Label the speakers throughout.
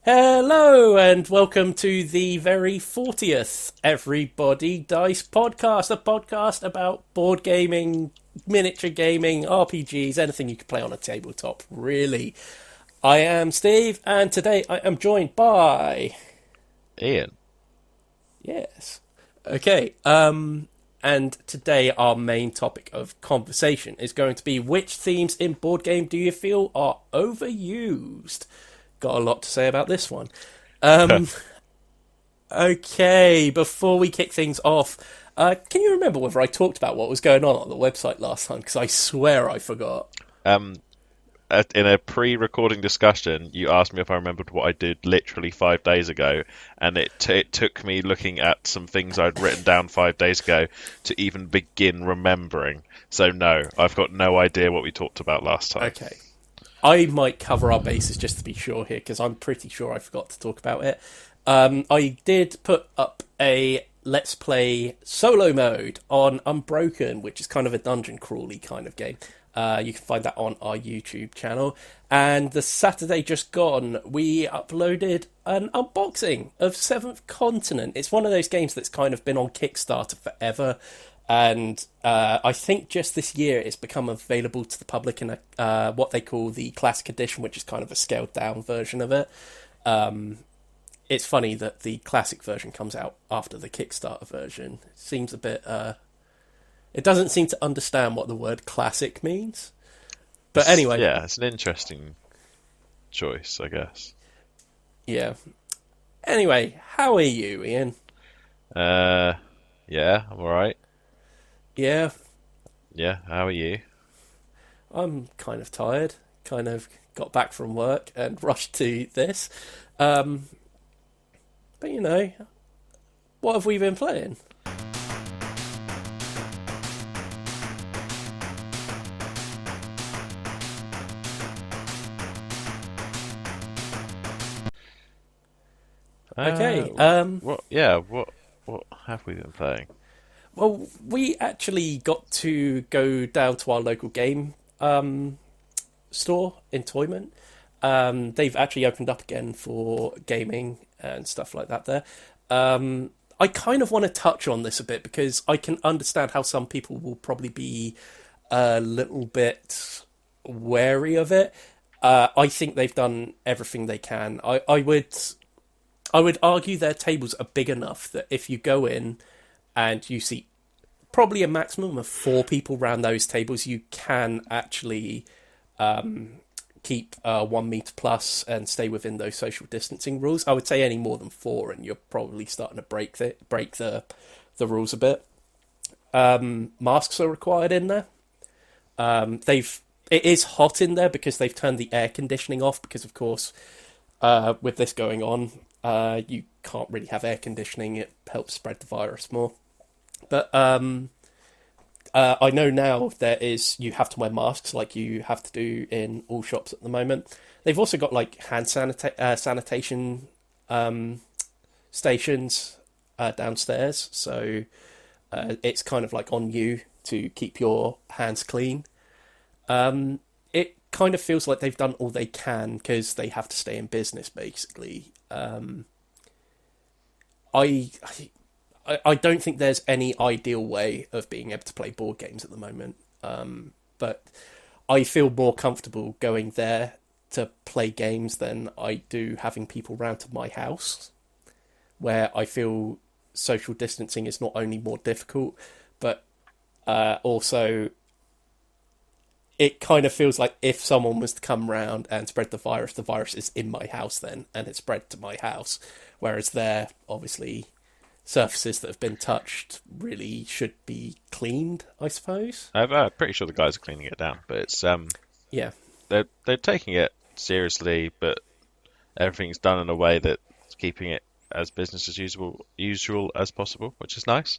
Speaker 1: Hello and welcome to the very 40th Everybody Dice podcast, a podcast about board gaming, miniature gaming, RPGs, anything you can play on a tabletop, really. I am Steve, and today I am joined by...
Speaker 2: Ian.
Speaker 1: Yes. Okay, and today our main topic of conversation is going to be which themes in board game do you feel are overused? Got a lot to say about this one. Um, okay, before we kick things off, can you remember whether I talked about what was going on the website last time? Because I swear I forgot.
Speaker 2: um, in a pre-recording discussion, you asked me if I remembered what I did literally 5 days ago, and it took me looking at some things I'd written down 5 days ago to even begin remembering. So no, I've got no idea what we talked about last time.
Speaker 1: Okay. I might cover our bases just to be sure here, because I'm pretty sure I forgot to talk about it. I did put up a Let's Play solo mode on Unbroken, which is kind of a dungeon crawly kind of game. You can find that on our YouTube channel. And the Saturday just gone, we uploaded an unboxing of Seventh Continent. It's one of those games that's kind of been on Kickstarter forever. And I think just this year it's become available to the public in what they call the Classic Edition, which is kind of a scaled down version of it. It's funny that the Classic version comes out after the Kickstarter version. It seems a bit... it doesn't seem to understand what the word classic means. But anyway.
Speaker 2: Yeah, it's an interesting choice, I guess.
Speaker 1: Yeah. Anyway, how are you, Ian?
Speaker 2: Yeah, I'm alright.
Speaker 1: Yeah,
Speaker 2: Yeah, how are you?
Speaker 1: I'm kind of tired. Kind of got back from work and rushed to this. Um, but you know, what have we been playing? Okay.
Speaker 2: What have we been playing?
Speaker 1: Well, we actually got to go down to our local game store in Toyman. They've actually opened up again for gaming and stuff like that there. I kind of want to touch on this a bit because I can understand how some people will probably be a little bit wary of it. I think they've done everything they can. I would argue their tables are big enough that if you go in and you see probably a maximum of 4 people around those tables, you can actually keep 1 meter plus and stay within those social distancing rules. I would say any more than 4, and you're probably starting to break the rules a bit. Masks are required in there. It is hot in there because they've turned the air conditioning off because, of course, with this going on, you can't really have air conditioning. It helps spread the virus more. But I know now you have to wear masks like you have to do in all shops at the moment. They've also got like hand sanitation stations downstairs, so it's kind of like on you to keep your hands clean. It kind of feels like they've done all they can because they have to stay in business, basically. I don't think there's any ideal way of being able to play board games at the moment. But I feel more comfortable going there to play games than I do having people round to my house, where I feel social distancing is not only more difficult, but also it kind of feels like if someone was to come round and spread the virus is in my house then, and it's spread to my house. Whereas there, obviously, surfaces that have been touched really should be cleaned, I suppose.
Speaker 2: I'm pretty sure the guys are cleaning it down, but it's
Speaker 1: Yeah,
Speaker 2: they're taking it seriously, but everything's done in a way that's keeping it as business as usual as possible, which is nice.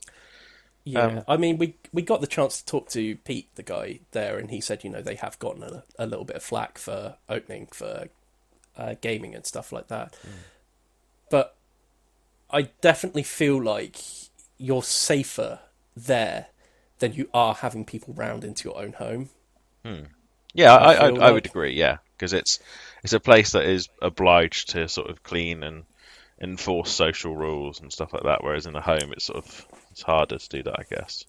Speaker 1: yeah. I mean, we got the chance to talk to Pete, the guy there, and he said, they have gotten a little bit of flack for opening for gaming and stuff like that. But I definitely feel like you're safer there than you are having people round into your own home.
Speaker 2: Yeah,
Speaker 1: I feel
Speaker 2: I would
Speaker 1: like.
Speaker 2: agree. Yeah, because it's a place that is obliged to sort of clean and enforce social rules and stuff like that. Whereas in a home, it's harder to do that, I guess.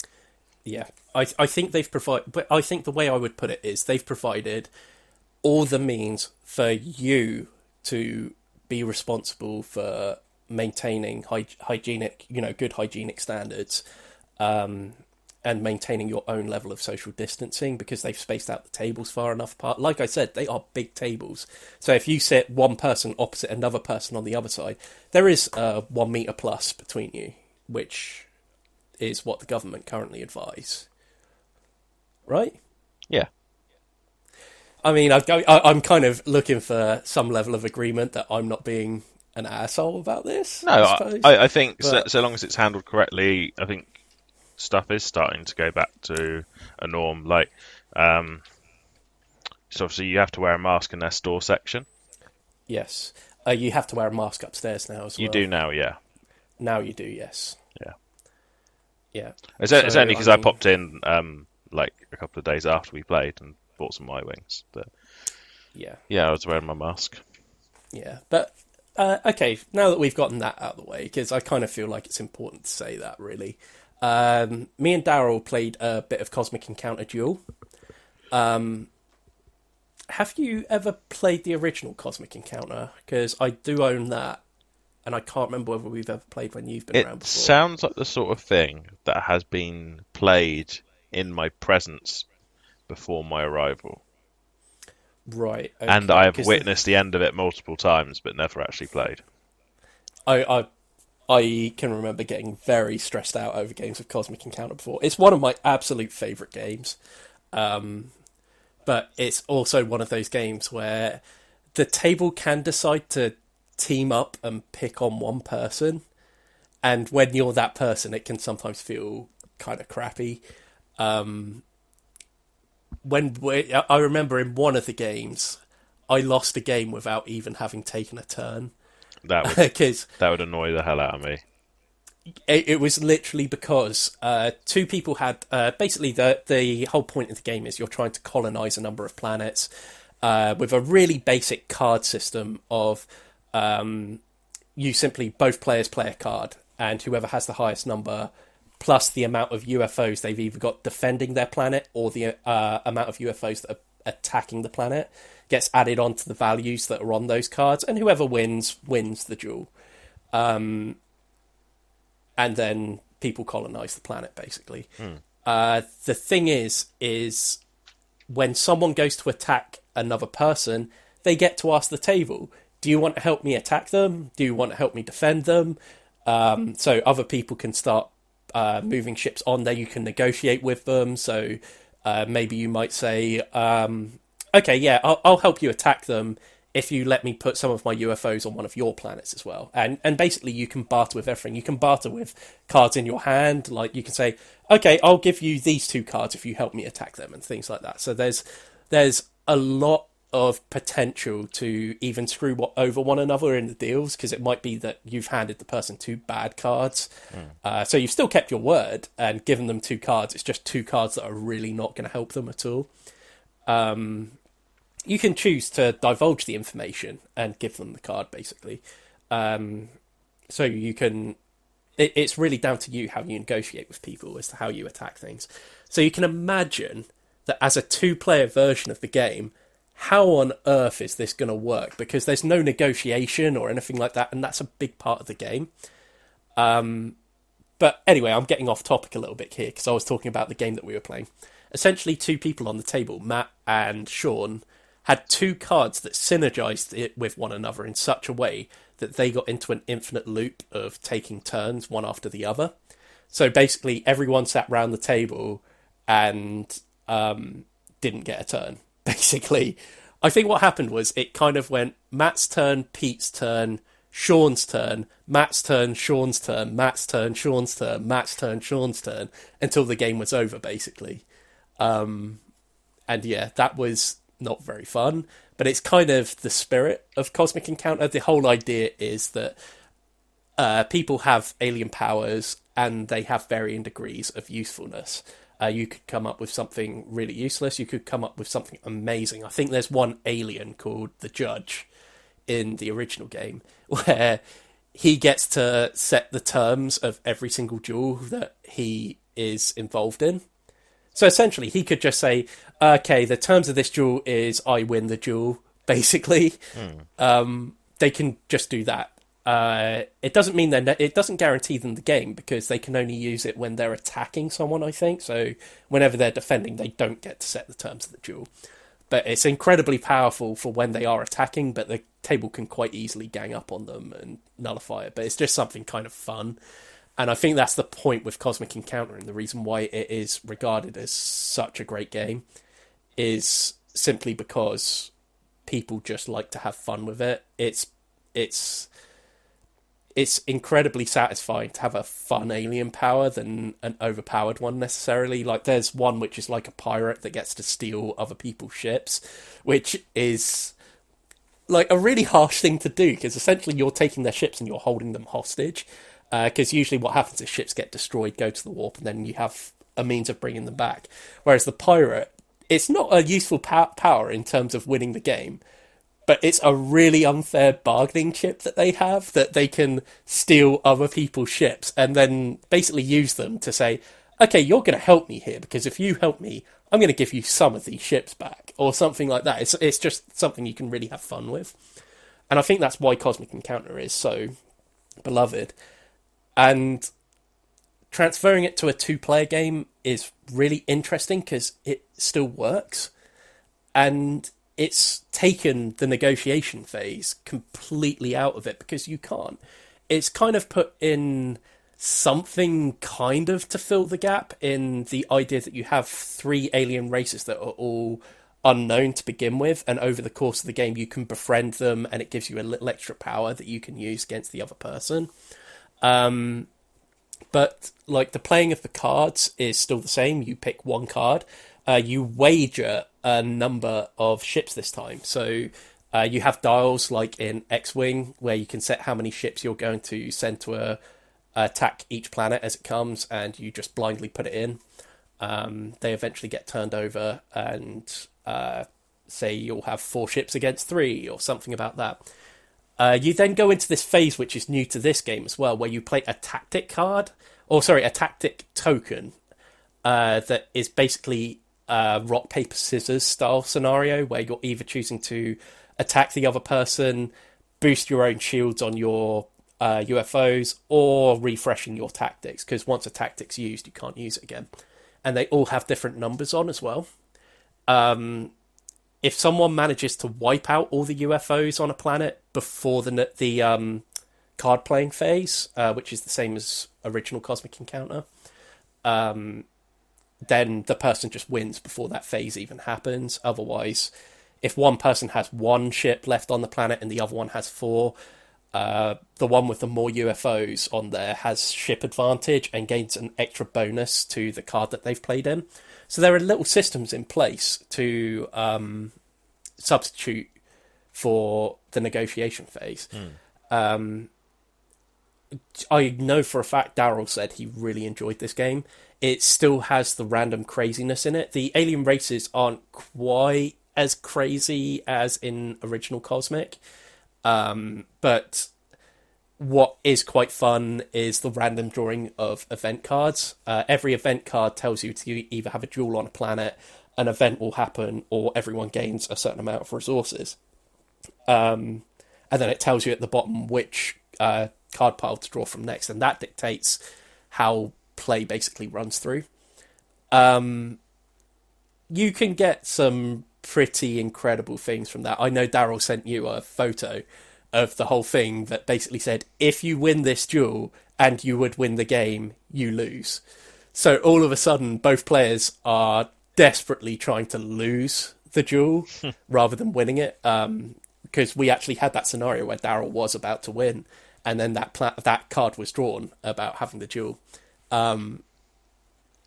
Speaker 1: Yeah, I think they've provided, but I think the way I would put it is they've provided all the means for you to be responsible for maintaining hygienic, good hygienic standards, and maintaining your own level of social distancing, because they've spaced out the tables far enough apart. Like I said, they are big tables. So if you sit one person opposite another person on the other side, there is 1 meter plus between you, which is what the government currently advise. Right?
Speaker 2: Yeah.
Speaker 1: I mean, I'm kind of looking for some level of agreement that I'm not being an asshole about this.
Speaker 2: No,
Speaker 1: I suppose.
Speaker 2: I think
Speaker 1: But
Speaker 2: so long as it's handled correctly, I think stuff is starting to go back to a norm. Like, so obviously you have to wear a mask in their store section.
Speaker 1: yes, you have to wear a mask upstairs now as well.
Speaker 2: You do now, yeah.
Speaker 1: Now you do, yes.
Speaker 2: Yeah.
Speaker 1: Yeah.
Speaker 2: It's
Speaker 1: So,
Speaker 2: only because I popped in like a couple of days after we played and bought some My Wings. But
Speaker 1: yeah.
Speaker 2: yeah, I was wearing my mask.
Speaker 1: Yeah. But, okay, now that we've gotten that out of the way, because I kind of feel like it's important to say that, really. Me and Daryl played a bit of Cosmic Encounter Duel. Have you ever played the original Cosmic Encounter? Because I do own that, and I can't remember whether we've ever played when you've been around
Speaker 2: It
Speaker 1: before.
Speaker 2: sounds like the sort of thing that has been played in my presence before my arrival.
Speaker 1: Right. Okay,
Speaker 2: And I have
Speaker 1: 'cause
Speaker 2: witnessed the end of it multiple times, but never actually played.
Speaker 1: I can remember getting very stressed out over games of Cosmic Encounter before. It's one of my absolute favourite games. But it's also one of those games where the table can decide to team up and pick on one person. And when you're that person, it can sometimes feel kind of crappy. I remember in one of the games, I lost a game without even having taken a turn.
Speaker 2: That
Speaker 1: Because
Speaker 2: would annoy the hell out of me.
Speaker 1: it was literally because two people had basically the whole point of the game is you're trying to colonize a number of planets with a really basic card system of you simply both players play a card, and whoever has the highest number plus the amount of UFOs they've either got defending their planet or the amount of UFOs that are attacking the planet gets added onto the values that are on those cards, and whoever wins the duel. And then people colonize the planet, basically. The thing is when someone goes to attack another person, they get to ask the table, do you want to help me attack them? Do you want to help me defend them? So other people can start moving ships on there. You can negotiate with them. So maybe you might say, okay, yeah, I'll help you attack them if you let me put some of my UFOs on one of your planets as well. And basically you can barter with everything. You can barter with cards in your hand. Like you can say, okay, I'll give you these 2 cards if you help me attack them, and things like that. So there's a lot of potential to even screw over one another in the deals, because it might be that you've handed the person 2 bad cards. So you've still kept your word and given them 2 cards. It's just 2 cards that are really not going to help them at all. You can choose to divulge the information and give them the card, basically. So you can... It's really down to you how you negotiate with people as to how you attack things. So you can imagine that as a 2-player version of the game, how on earth is this going to work? Because there's no negotiation or anything like that, and that's a big part of the game. But anyway, I'm getting off topic a little bit here, because I was talking about the game that we were playing. Essentially, 2 people on the table, Matt and Sean, had 2 cards that synergized it with one another in such a way that they got into an infinite loop of taking turns one after the other. So basically, everyone sat round the table and didn't get a turn, basically. I think what happened was it kind of went Matt's turn, Pete's turn, Sean's turn, Matt's turn, Sean's turn, Matt's turn, Sean's turn, Matt's turn, Sean's turn, until the game was over, basically. And yeah, that was not very fun, but it's kind of the spirit of Cosmic Encounter. The whole idea is that people have alien powers and they have varying degrees of usefulness. You could come up with something really useless. You could come up with something amazing. I think there's one alien called the Judge in the original game where he gets to set the terms of every single duel that he is involved in. So essentially, he could just say, okay, the terms of this duel is I win the duel, basically. They can just do that. It doesn't mean it doesn't guarantee them the game, because they can only use it when they're attacking someone, I think. So whenever they're defending, they don't get to set the terms of the duel. But it's incredibly powerful for when they are attacking, but the table can quite easily gang up on them and nullify it. But it's just something kind of fun. And I think that's the point with Cosmic Encounter, and the reason why it is regarded as such a great game is simply because people just like to have fun with it. It's incredibly satisfying to have a fun alien power than an overpowered one necessarily. Like, there's one which is like a pirate that gets to steal other people's ships, which is like a really harsh thing to do, because essentially you're taking their ships and you're holding them hostage. Because usually what happens is ships get destroyed, go to the warp, and then you have a means of bringing them back. Whereas the pirate, it's not a useful power in terms of winning the game, but it's a really unfair bargaining chip that they have, that they can steal other people's ships and then basically use them to say, okay, you're going to help me here, because if you help me, I'm going to give you some of these ships back, or something like that. It's just something you can really have fun with. And I think that's why Cosmic Encounter is so beloved. And transferring it to a 2-player game is really interesting because it still works. And it's taken the negotiation phase completely out of it, because you can't. It's kind of put in something kind of to fill the gap in the idea that you have 3 alien races that are all unknown to begin with, and over the course of the game you can befriend them, and it gives you a little extra power that you can use against the other person. But like, the playing of the cards is still the same. You pick one card. You wager a number of ships this time. So you have dials like in X-Wing, where you can set how many ships you're going to send to attack each planet as it comes, and you just blindly put it in. They eventually get turned over, and say you'll have 4 ships against 3 or something about that. You then go into this phase, which is new to this game as well, where you play a tactic card, a tactic token, that is basically a rock, paper, scissors style scenario, where you're either choosing to attack the other person, boost your own shields on your UFOs, or refreshing your tactics, because once a tactic's used, you can't use it again. And they all have different numbers on as well. If someone manages to wipe out all the UFOs on a planet before the card playing phase, which is the same as original Cosmic Encounter, then the person just wins before that phase even happens. Otherwise, if one person has 1 ship left on the planet and the other one has 4, the one with the more UFOs on there has ship advantage and gains an extra bonus to the card that they've played in. So there are little systems in place to substitute for the negotiation phase. I know for a fact Daryl said he really enjoyed this game. It still has the random craziness in it. The alien races aren't quite as crazy as in original Cosmic, but what is quite fun is the random drawing of event cards. Every event card tells you to either have a duel on a planet, an event will happen, or everyone gains a certain amount of resources. And then it tells you at the bottom which card pile to draw from next, and that dictates how play basically runs through. You can get some pretty incredible things from that. I know Daryl sent you a photo of the whole thing that basically said, if you win this duel and you would win the game, you lose. So all of a sudden, both players are desperately trying to lose the duel rather than winning it. Because we actually had that scenario where Daryl was about to win, and then that card was drawn about having the duel.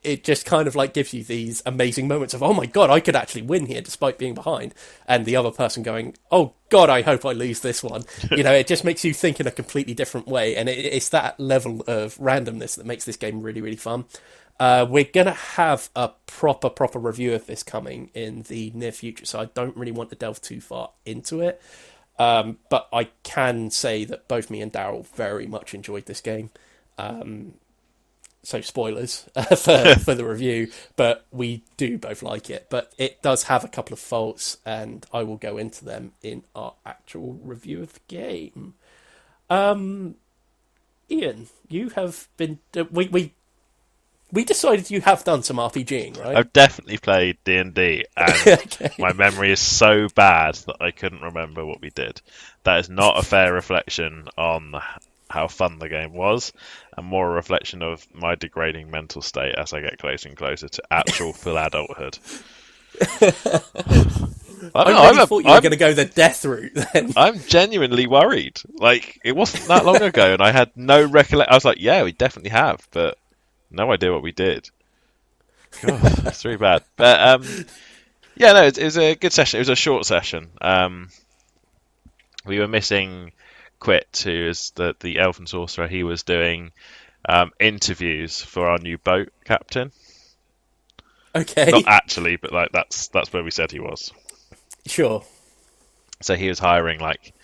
Speaker 1: It just kind of like gives you these amazing moments of, oh my god, I could actually win here despite being behind, and the other person going, oh god, I hope I lose this one. You know, it just makes you think in a completely different way, and it's that level of randomness that makes this game really, really fun. We're gonna have a proper review of this coming in the near future, so I don't really want to delve too far into it. But I can say that both me and Daryl very much enjoyed this game. So spoilers for the review, but we do both like it. But it does have a couple of faults, and I will go into them in our actual review of the game. Ian, you have been we decided you have done some RPGing, right?
Speaker 2: I've definitely played D&D, and
Speaker 1: Okay.
Speaker 2: my memory is so bad that I couldn't remember what we did. That is not a fair reflection on how fun the game was, and more a reflection of my degrading mental state as I get closer and closer to actual full adulthood.
Speaker 1: I really thought you were going to go the death route then.
Speaker 2: I'm genuinely worried. Like, it wasn't that long ago, and I had no recollection. I was like, yeah, we definitely have, but no idea what we did. God, it's really bad. But yeah, no, it was a good session. It was a short session. We were missing Quit, who is the elven sorcerer. He was doing interviews for our new boat captain.
Speaker 1: Okay.
Speaker 2: Not actually, but like that's where we said he was.
Speaker 1: Sure.
Speaker 2: So he was hiring like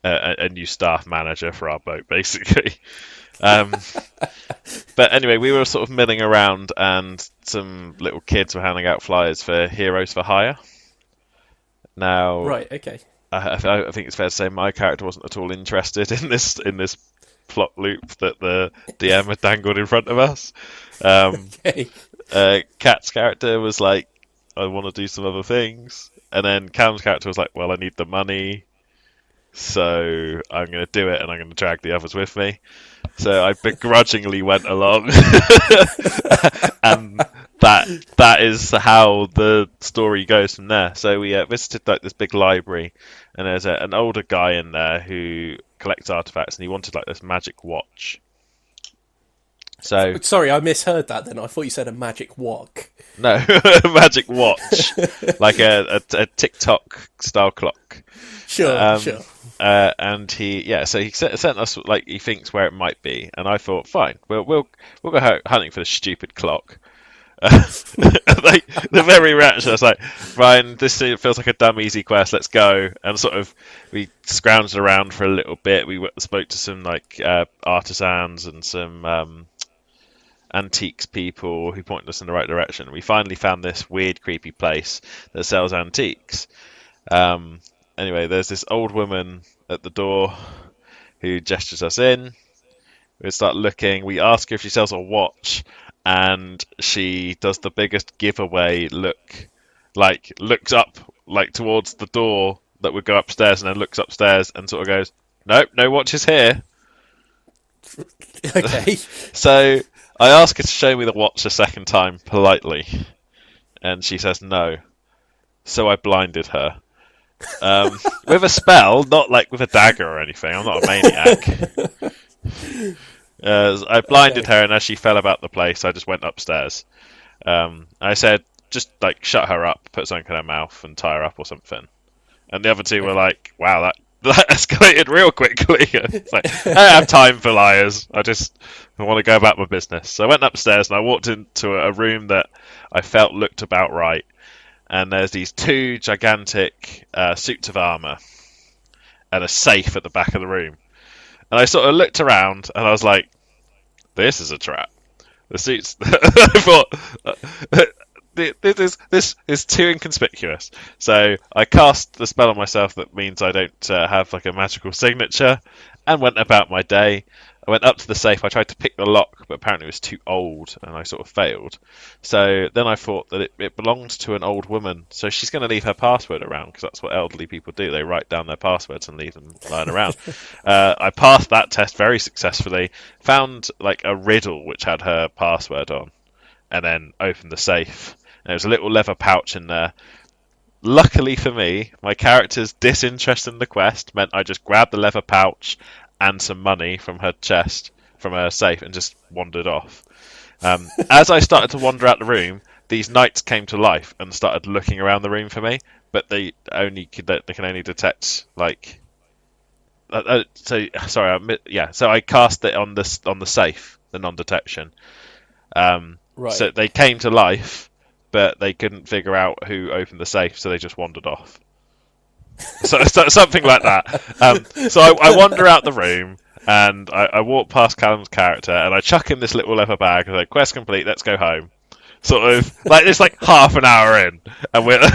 Speaker 2: a new staff manager for our boat, basically. But anyway, we were sort of milling around, and some little kids were handing out flyers for Heroes for Hire. Now,
Speaker 1: right, okay.
Speaker 2: I think it's fair to say my character wasn't at all interested in this plot loop that the DM had dangled in front of us.
Speaker 1: Okay.
Speaker 2: Kat's character was like, I want to do some other things, and then Cam's character was like, well, I need the money, so I'm going to do it, and I'm going to drag the others with me. So I begrudgingly went along, and that is how the story goes from there. So we visited like this big library, and there's an older guy in there who collects artifacts, and he wanted like this magic watch. So
Speaker 1: sorry, I misheard that. Then I thought you said a magic walk.
Speaker 2: No, a magic watch, like a TikTok style clock.
Speaker 1: Sure, sure.
Speaker 2: And so he sent us like he thinks where it might be, and I thought, fine, we'll go hunting for the stupid clock. Like the very reaction, I was like, Ryan, this feels like a dumb easy quest. Let's go. And sort of we scrounged around for a little bit. We spoke to some like artisans and some antiques people who pointed us in the right direction. We finally found this weird, creepy place that sells antiques. Anyway, there's this old woman at the door who gestures us in. We start looking. We ask her if she sells a watch, and she does the biggest giveaway look. Like, looks up, like, towards the door that would go upstairs, and then looks upstairs and sort of goes, nope, no watches here.
Speaker 1: Okay.
Speaker 2: So I ask her to show me the watch a second time, politely, and she says no. So I blinded her. With a spell, not like with a dagger or anything. I'm not a maniac. I blinded her, and as she fell about the place, I just went upstairs. I said, just like shut her up, put something in her mouth, and tie her up or something. And the other two were like, wow, that escalated real quickly. It's like, I don't have time for liars. I want to go about my business. So I went upstairs, and I walked into a room that I felt looked about right. And there's these two gigantic suits of armour and a safe at the back of the room. And I sort of looked around, and I was like, this is a trap. The suits... I thought... This is too inconspicuous. So I cast the spell on myself that means I don't have like a magical signature, and went about my day. I went up to the safe. I tried to pick the lock, but apparently it was too old, and I sort of failed. So then I thought that it belonged to an old woman, so she's going to leave her password around, because that's what elderly people do. They write down their passwords and leave them lying around. I passed that test very successfully, found like a riddle which had her password on, and then opened the safe. And there was a little leather pouch in there. Luckily for me, my character's disinterest in the quest meant I just grabbed the leather pouch and some money from her chest, from her safe, and just wandered off. As I started to wander out the room, these knights came to life and started looking around the room for me, but they can only detect like. So I cast it on the safe, the non-detection.
Speaker 1: Right.
Speaker 2: So they came to life, but they couldn't figure out who opened the safe, so they just wandered off. So something like that. So I wander out the room, and I walk past Callum's character, and I chuck in this little leather bag, and I go, quest complete, let's go home. Sort of, like, it's like half an hour in, and we're and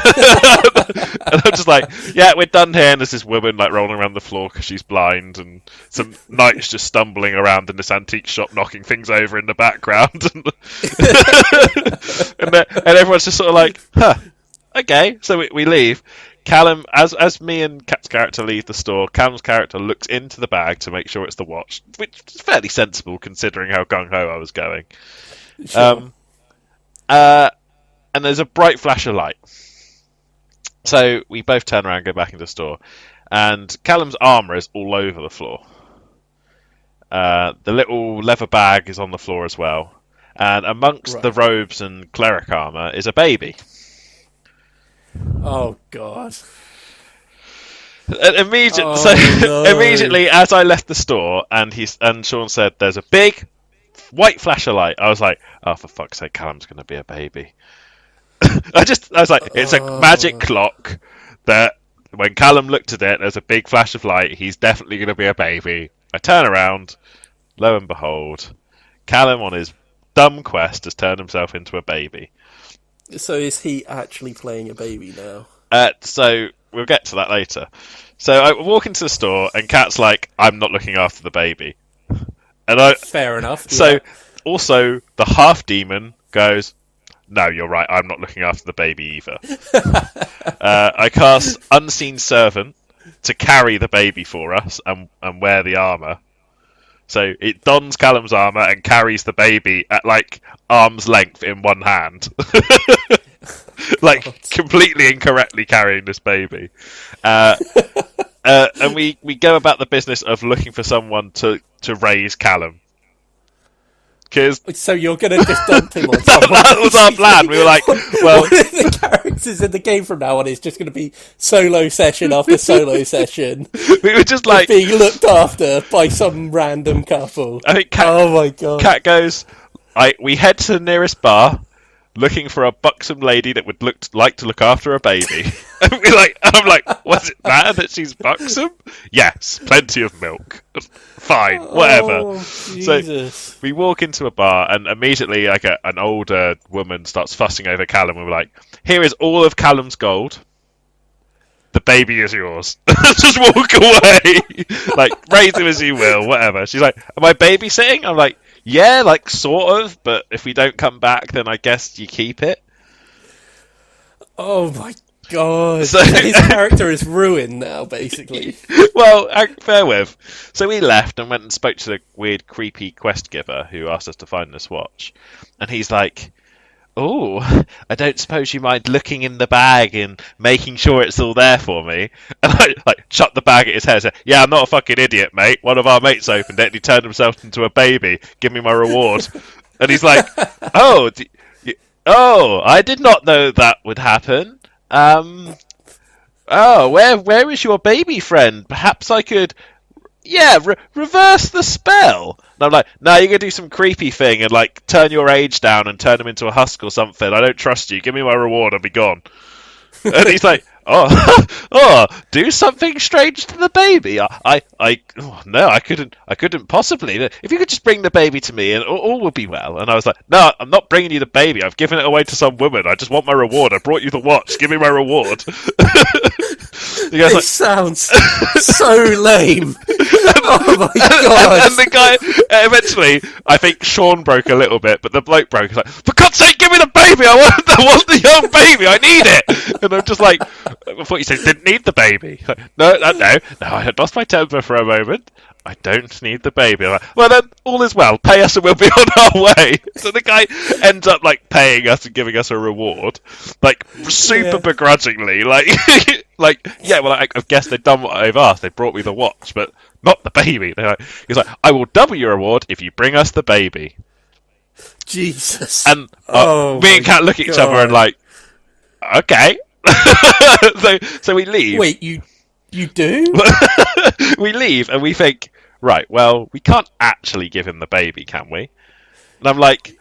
Speaker 2: I'm just like, yeah, we're done here, and there's this woman, like, rolling around the floor because she's blind, and some knights just stumbling around in this antique shop, knocking things over in the background, and everyone's just sort of like, huh, okay, so we leave. Callum, as me and Kat's character leave the store, Callum's character looks into the bag to make sure it's the watch, which is fairly sensible considering how gung-ho I was going.
Speaker 1: Sure.
Speaker 2: And there's a bright flash of light. So we both turn around and go back into the store. And Callum's armour is all over the floor. The little leather bag is on the floor as well. And amongst the robes and cleric armour is a baby.
Speaker 1: Oh, God.
Speaker 2: And immediately, as I left the store, and Sean said, "There's a big white flash of light," I was like, "Oh, for fuck's sake, Callum's going to be a baby." I was like, it's a magic clock that when Callum looked at it, there's a big flash of light. He's definitely going to be a baby. I turn around, lo and behold, Callum on his dumb quest has turned himself into a baby.
Speaker 1: So is he actually playing a baby now?
Speaker 2: So we'll get to that later. So I walk into the store, and Kat's like, "I'm not looking after the baby." And
Speaker 1: fair enough. Yeah.
Speaker 2: So also the half demon goes, "No, you're right. I'm not looking after the baby either." I cast Unseen Servant to carry the baby for us and wear the armour. So it dons Callum's armour and carries the baby at like arm's length in one hand. Like completely incorrectly carrying this baby. And we go about the business of looking for someone to raise Callum.
Speaker 1: So you're going to just dump him on someone?
Speaker 2: That was our plan. We were like, well,
Speaker 1: one of the characters in the game from now on is just going to be solo session after solo session.
Speaker 2: We were just like
Speaker 1: being looked after by some random couple.
Speaker 2: I think
Speaker 1: oh my god!
Speaker 2: Kat goes, we head to the nearest bar, looking for a buxom lady that would like to look after a baby. And I'm like, was it that she's buxom? Yes, plenty of milk. Fine, whatever.
Speaker 1: Oh, Jesus.
Speaker 2: So we walk into a bar, and immediately like an older woman starts fussing over Callum. We're like, here is all of Callum's gold. The baby is yours. Just walk away. Like, raise him as you will, whatever. She's like, am I babysitting? I'm like, yeah, like sort of, but if we don't come back, then I guess you keep it.
Speaker 1: Oh my god! So his character is ruined now, basically.
Speaker 2: Well, fair with. So we left and went and spoke to the weird, creepy quest giver who asked us to find this watch, and he's like, "Oh, I don't suppose you mind looking in the bag and making sure it's all there for me?" And I shut the bag at his head and said, "Yeah, I'm not a fucking idiot, mate. One of our mates opened it and he turned himself into a baby. Give me my reward." And he's like, "Oh, I did not know that would happen. Where is your baby friend? Perhaps I could, reverse the spell." And I'm like, "No, you're gonna do some creepy thing and like turn your age down and turn him into a husk or something. I don't trust you. Give me my reward and be gone." And he's like, "Oh, do something strange to the baby. No, I couldn't possibly. If you could just bring the baby to me and all will be well." And I was like, "No, I'm not bringing you the baby. I've given it away to some woman. I just want my reward. I brought you the watch. Give me my reward."
Speaker 1: This sounds so lame. Oh my god!
Speaker 2: And the guy, eventually, I think Sean broke a little bit, but the bloke broke. He's like, "For God's sake, give me the baby! I want the young baby! I need it!" And I'm just like, "I thought you said you didn't need the baby." Like, no, I had lost my temper for a moment. "I don't need the baby." I'm like, "Well then, all is well. Pay us and we'll be on our way." So the guy ends up like paying us and giving us a reward, like super begrudgingly, like, well, I guess they've done what I've asked. They brought me the watch, but not the baby. He's like, "I will double your reward if you bring us the baby."
Speaker 1: Jesus.
Speaker 2: And me and Kat look at each other and like, okay. so we leave.
Speaker 1: Wait, you do?
Speaker 2: We leave and we think, right, well, we can't actually give him the baby, can we? And I'm like,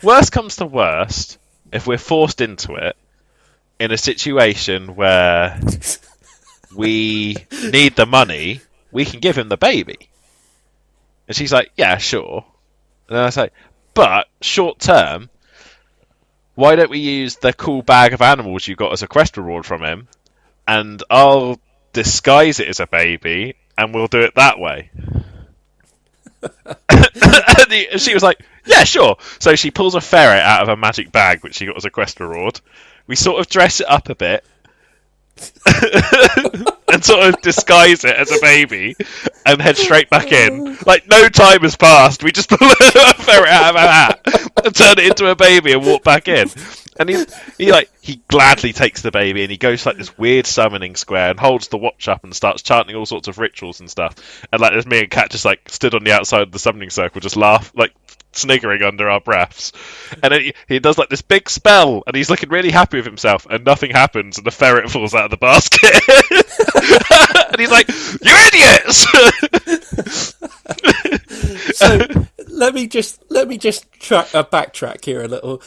Speaker 2: worst comes to worst, if we're forced into it, in a situation where we need the money, we can give him the baby. And she's like, yeah, sure. And then I was like, but short term, why don't we use the cool bag of animals you got as a quest reward from him, and I'll disguise it as a baby, and we'll do it that way. And she was like, yeah, sure. So she pulls a ferret out of a magic bag, which she got as a quest reward. We sort of dress it up a bit, and sort of disguise it as a baby, and head straight back in. Like, no time has passed. We just pull a ferret out of a hat and turn it into a baby and walk back in. And he gladly takes the baby, and he goes to like this weird summoning square and holds the watch up and starts chanting all sorts of rituals and stuff. And like, there's me and Kat just like stood on the outside of the summoning circle, just laugh, like sniggering under our breaths. And then he does like this big spell, and he's looking really happy with himself, and nothing happens, and the ferret falls out of the basket. And he's like, "You idiots!"
Speaker 1: So let me just backtrack here a little.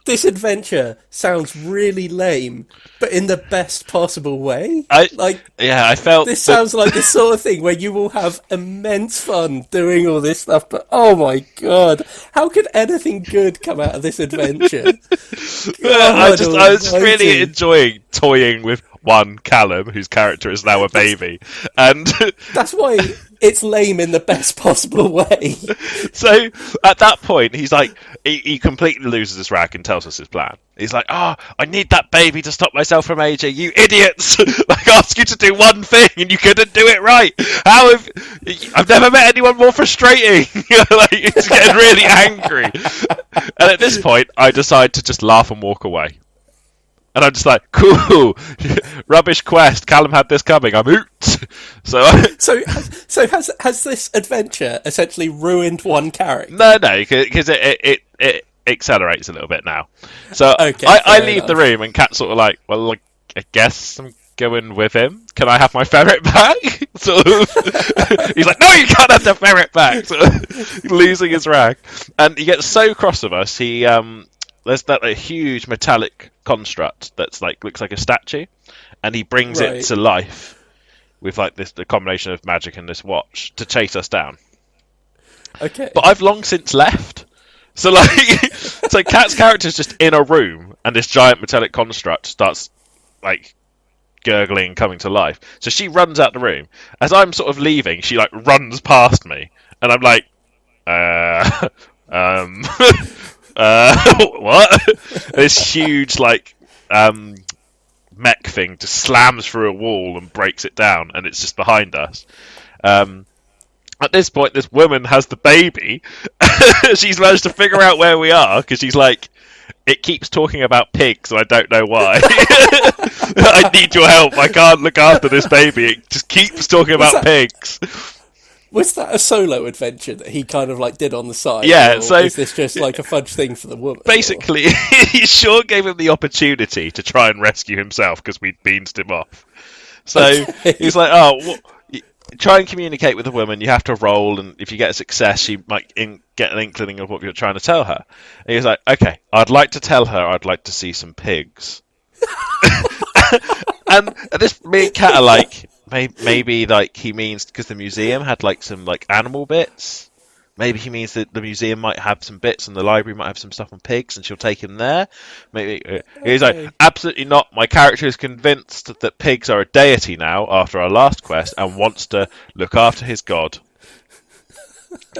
Speaker 1: This adventure sounds really lame, but in the best possible way.
Speaker 2: I felt
Speaker 1: this sounds like the sort of thing where you will have immense fun doing all this stuff. But oh my god, how could anything good come out of this adventure?
Speaker 2: I was really enjoying toying with one Callum, whose character is now a baby, and
Speaker 1: that's why it's lame in the best possible way.
Speaker 2: So at that point, he's like, he completely loses his rag and tells us his plan. He's like, "Oh, I need that baby to stop myself from aging. You idiots! I asked you to do one thing and you couldn't do it right. I've never met anyone more frustrating." Like, he's getting really angry. And at this point, I decide to just laugh and walk away. And I'm just like, cool, rubbish quest. Callum had this coming. I'm out. So has this adventure essentially ruined one character? No, because it accelerates a little bit now. So
Speaker 1: okay,
Speaker 2: I leave the room, and Kat's sort of like, well, I guess I'm going with him. Can I have my ferret back? Sort of. He's like, no, you can't have the ferret back. Sort of losing his rag, and he gets so cross with us. There's that huge metallic construct that's like looks like a statue, and he brings it to life with like the combination of magic and this watch to chase us down.
Speaker 1: Okay.
Speaker 2: But I've long since left. So so Kat's character's just in a room, and this giant metallic construct starts like gurgling and coming to life. So she runs out the room. As I'm sort of leaving, she like runs past me, and I'm like, what? This huge like mech thing just slams through a wall and breaks it down, and it's just behind us. At this point, this woman has the baby. She's managed to figure out where we are, because she's like, it keeps talking about pigs, and I don't know why. I need your help. I can't look after this baby. It just keeps talking about pigs.
Speaker 1: Was that a solo adventure that he kind of like did on the side?
Speaker 2: Yeah,
Speaker 1: or
Speaker 2: so
Speaker 1: is this just like a fudge thing for the woman?
Speaker 2: Basically, he sure gave him the opportunity to try and rescue himself because we'd beansed him off. So he's like, try and communicate with the woman. You have to roll, and if you get a success, she might get an inkling of what you're trying to tell her. And he's like, okay, I'd like to tell her I'd like to see some pigs. And this, me and Kat are like, maybe like he means because the museum had like some like animal bits. Maybe he means that the museum might have some bits and the library might have some stuff on pigs, and she'll take him there. Maybe he's like, absolutely not. My character is convinced that pigs are a deity now after our last quest and wants to look after his god.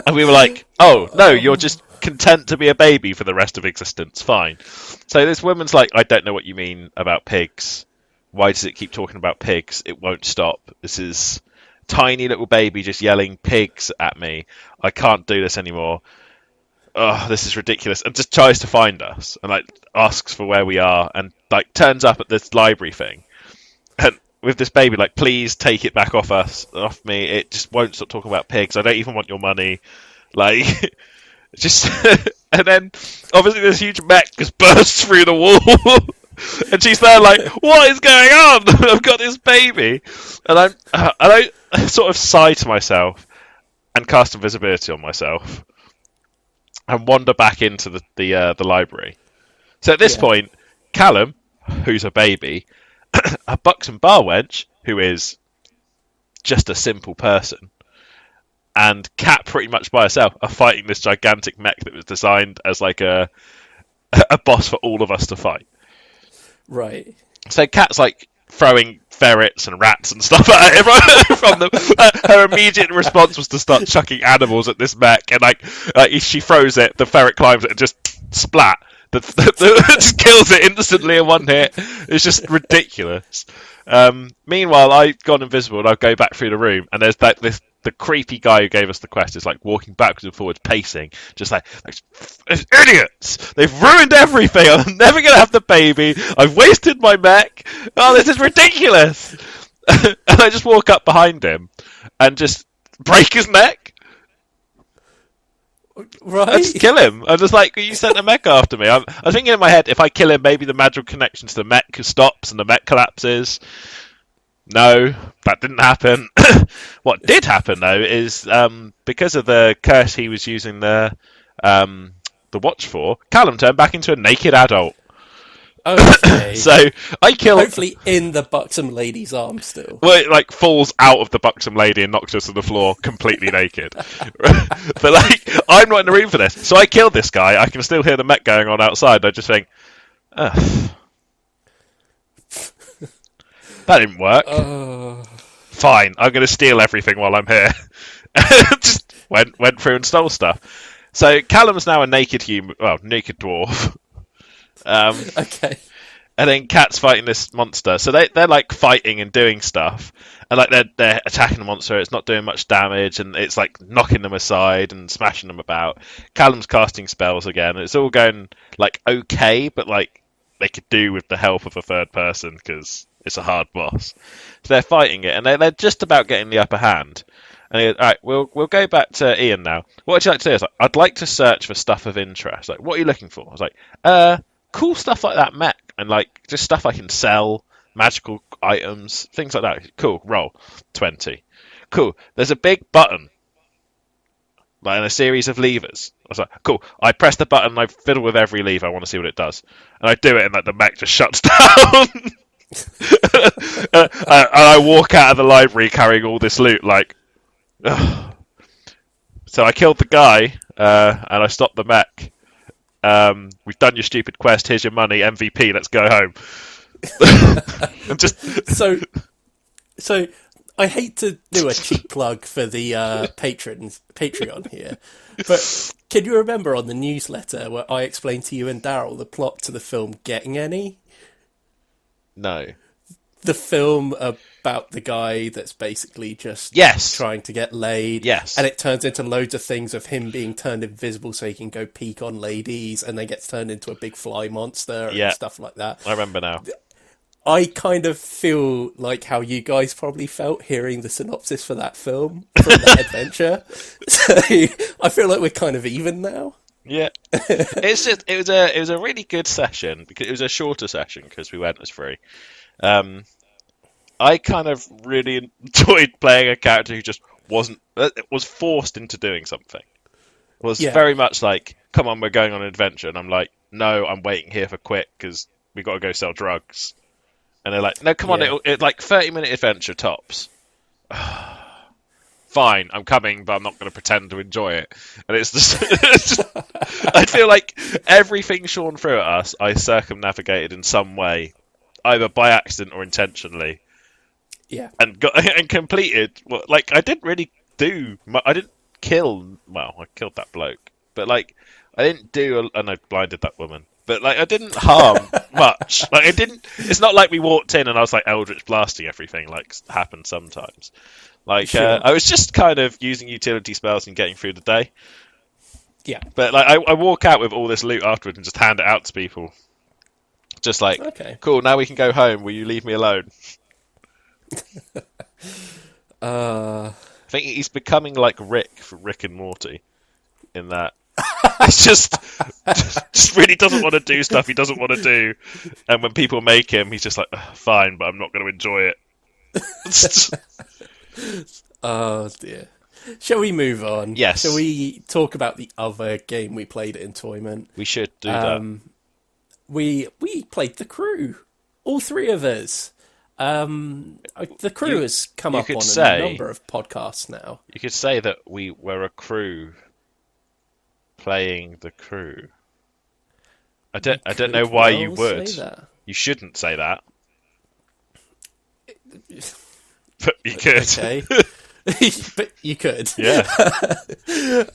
Speaker 2: And we were like, oh no, you're just content to be a baby for the rest of existence. Fine. So this woman's like, I don't know what you mean about pigs. Why does it keep talking about pigs? It won't stop. This is tiny little baby just yelling pigs at me. I can't do this anymore. Oh, this is ridiculous. And just tries to find us and like asks for where we are and like turns up at this library thing. And with this baby, like, please take it back off me. It just won't stop talking about pigs. I don't even want your money. Like, just, and then obviously this huge mech just bursts through the wall. And she's there like, what is going on? I've got this baby. And I sort of sigh to myself and cast invisibility on myself. and wander back into the library. So at this
Speaker 1: Yeah.
Speaker 2: point, Callum, who's a baby, a buxom bar wench, who is just a simple person, and Kat pretty much by herself are fighting this gigantic mech that was designed as like a boss for all of us to fight.
Speaker 1: Right.
Speaker 2: So Kat's like throwing ferrets and rats and stuff at him from them. Her immediate response was to start chucking animals at this mech, and like if she throws it, the ferret climbs it and just splat. Just kills it instantly in one hit. It's just ridiculous. Meanwhile, I've gone invisible and I go back through the room, and there's the creepy guy who gave us the quest is like walking backwards and forwards, pacing, just like idiots. They've ruined everything. I'm never gonna have the baby. I've wasted my mech. Oh, this is ridiculous. And I just walk up behind him and just break his neck.
Speaker 1: Right.
Speaker 2: I just kill him. I'm just like, you sent a mech after me. I'm thinking in my head, if I kill him, maybe the magical connection to the mech stops and the mech collapses. No, that didn't happen. What did happen though is because of the curse he was using the watch for, Callum turned back into a naked adult.
Speaker 1: Okay.
Speaker 2: So I kill.
Speaker 1: Hopefully in the buxom lady's arm still.
Speaker 2: Well, it like falls out of the buxom lady and knocks her to the floor completely naked. But like, I'm not in the room for this, so I killed this guy. I can still hear the mech going on outside. I just think, ugh. That didn't work. Fine, I'm going to steal everything while I'm here. Just went through and stole stuff. So Callum's now a naked naked dwarf.
Speaker 1: Okay.
Speaker 2: And then Kat's fighting this monster. So they're like fighting and doing stuff, and like they're attacking the monster. It's not doing much damage, and it's like knocking them aside and smashing them about. Callum's casting spells again. It's all going like okay, but like they could do with the help of a third person because it's a hard boss. So they're fighting it, and they're just about getting the upper hand. And he goes, all right, we'll go back to Iain now. What would you like to do? Is like, I'd like to search for stuff of interest. Like, what are you looking for? I was like, cool stuff like that mech, and like just stuff I can sell, magical items, things like that. Cool, roll 20. Cool. There's a big button, like and a series of levers. I was like, cool. I press the button, I fiddle with every lever. I want to see what it does, and I do it, and like the mech just shuts down. And I walk out of the library carrying all this loot, like. Ugh. So I killed the guy, and I stopped the mech. We've done your stupid quest. Here's your money, MVP. Let's go home. And just
Speaker 1: So I hate to do a cheap plug for the Patreon here, but can you remember on the newsletter where I explained to you and Daryl the plot to the film Getting Any?
Speaker 2: No.
Speaker 1: The film about the guy that's basically just trying to get laid.
Speaker 2: Yes.
Speaker 1: And it turns into loads of things of him being turned invisible so he can go peek on ladies, and then gets turned into a big fly monster and stuff like that.
Speaker 2: I remember now.
Speaker 1: I kind of feel like how you guys probably felt hearing the synopsis for that film, from that adventure. So I feel like we're kind of even now.
Speaker 2: Yeah. It was a really good session because it was a shorter session because we went as free. I kind of really enjoyed playing a character who just was forced into doing something. Was very much like, come on, we're going on an adventure, and I'm like, no, I'm waiting here for quick because we got to go sell drugs. And they're like, no, come on, it like 30-minute adventure tops. Fine, I'm coming, but I'm not going to pretend to enjoy it. And it's just, I feel like everything Sean threw at us, I circumnavigated in some way, either by accident or intentionally.
Speaker 1: Yeah.
Speaker 2: And completed. Well, like, I didn't really do. I didn't kill. Well, I killed that bloke, but like, I didn't do. And I blinded that woman. But like, I didn't harm much. Like, it didn't. It's not like we walked in and I was like Eldritch blasting everything, like happens sometimes. Like, I was just kind of using utility spells and getting through the day.
Speaker 1: Yeah.
Speaker 2: But like, I walk out with all this loot afterwards and just hand it out to people. Just like, okay, cool. Now we can go home. Will you leave me alone? I think he's becoming like Rick for Rick and Morty in that. It's just really doesn't want to do stuff he doesn't want to do, and when people make him, he's just like, fine, but I'm not going to enjoy it.
Speaker 1: Oh dear. Shall we move on?
Speaker 2: Yes.
Speaker 1: Shall we talk about the other game we played at Entoyment?
Speaker 2: We should do that.
Speaker 1: We played The Crew, all three of us. The Crew has come up on a number of podcasts now.
Speaker 2: You could say that we were a crew playing The Crew. I don't know why you would. You shouldn't say that. But you could.
Speaker 1: Okay. But you could.
Speaker 2: Yeah.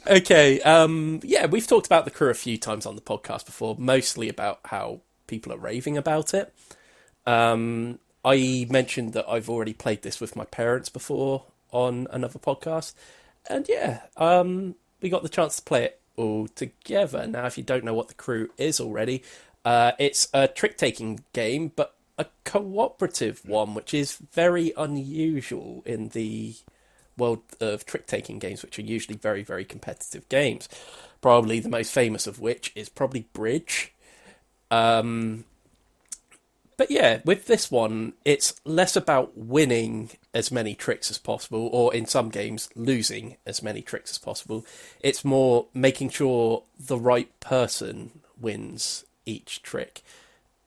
Speaker 1: Okay. Yeah, we've talked about The Crew a few times on the podcast before, mostly about how people are raving about it. I mentioned that I've already played this with my parents before on another podcast. And yeah, we got the chance to play it all together. Now, if you don't know what The Crew is already, it's a trick-taking game, but a cooperative one, which is very unusual in the world of trick-taking games, which are usually very, very competitive games. Probably the most famous of which is probably Bridge. But yeah, with this one, it's less about winning as many tricks as possible, or in some games, losing as many tricks as possible. It's more making sure the right person wins each trick.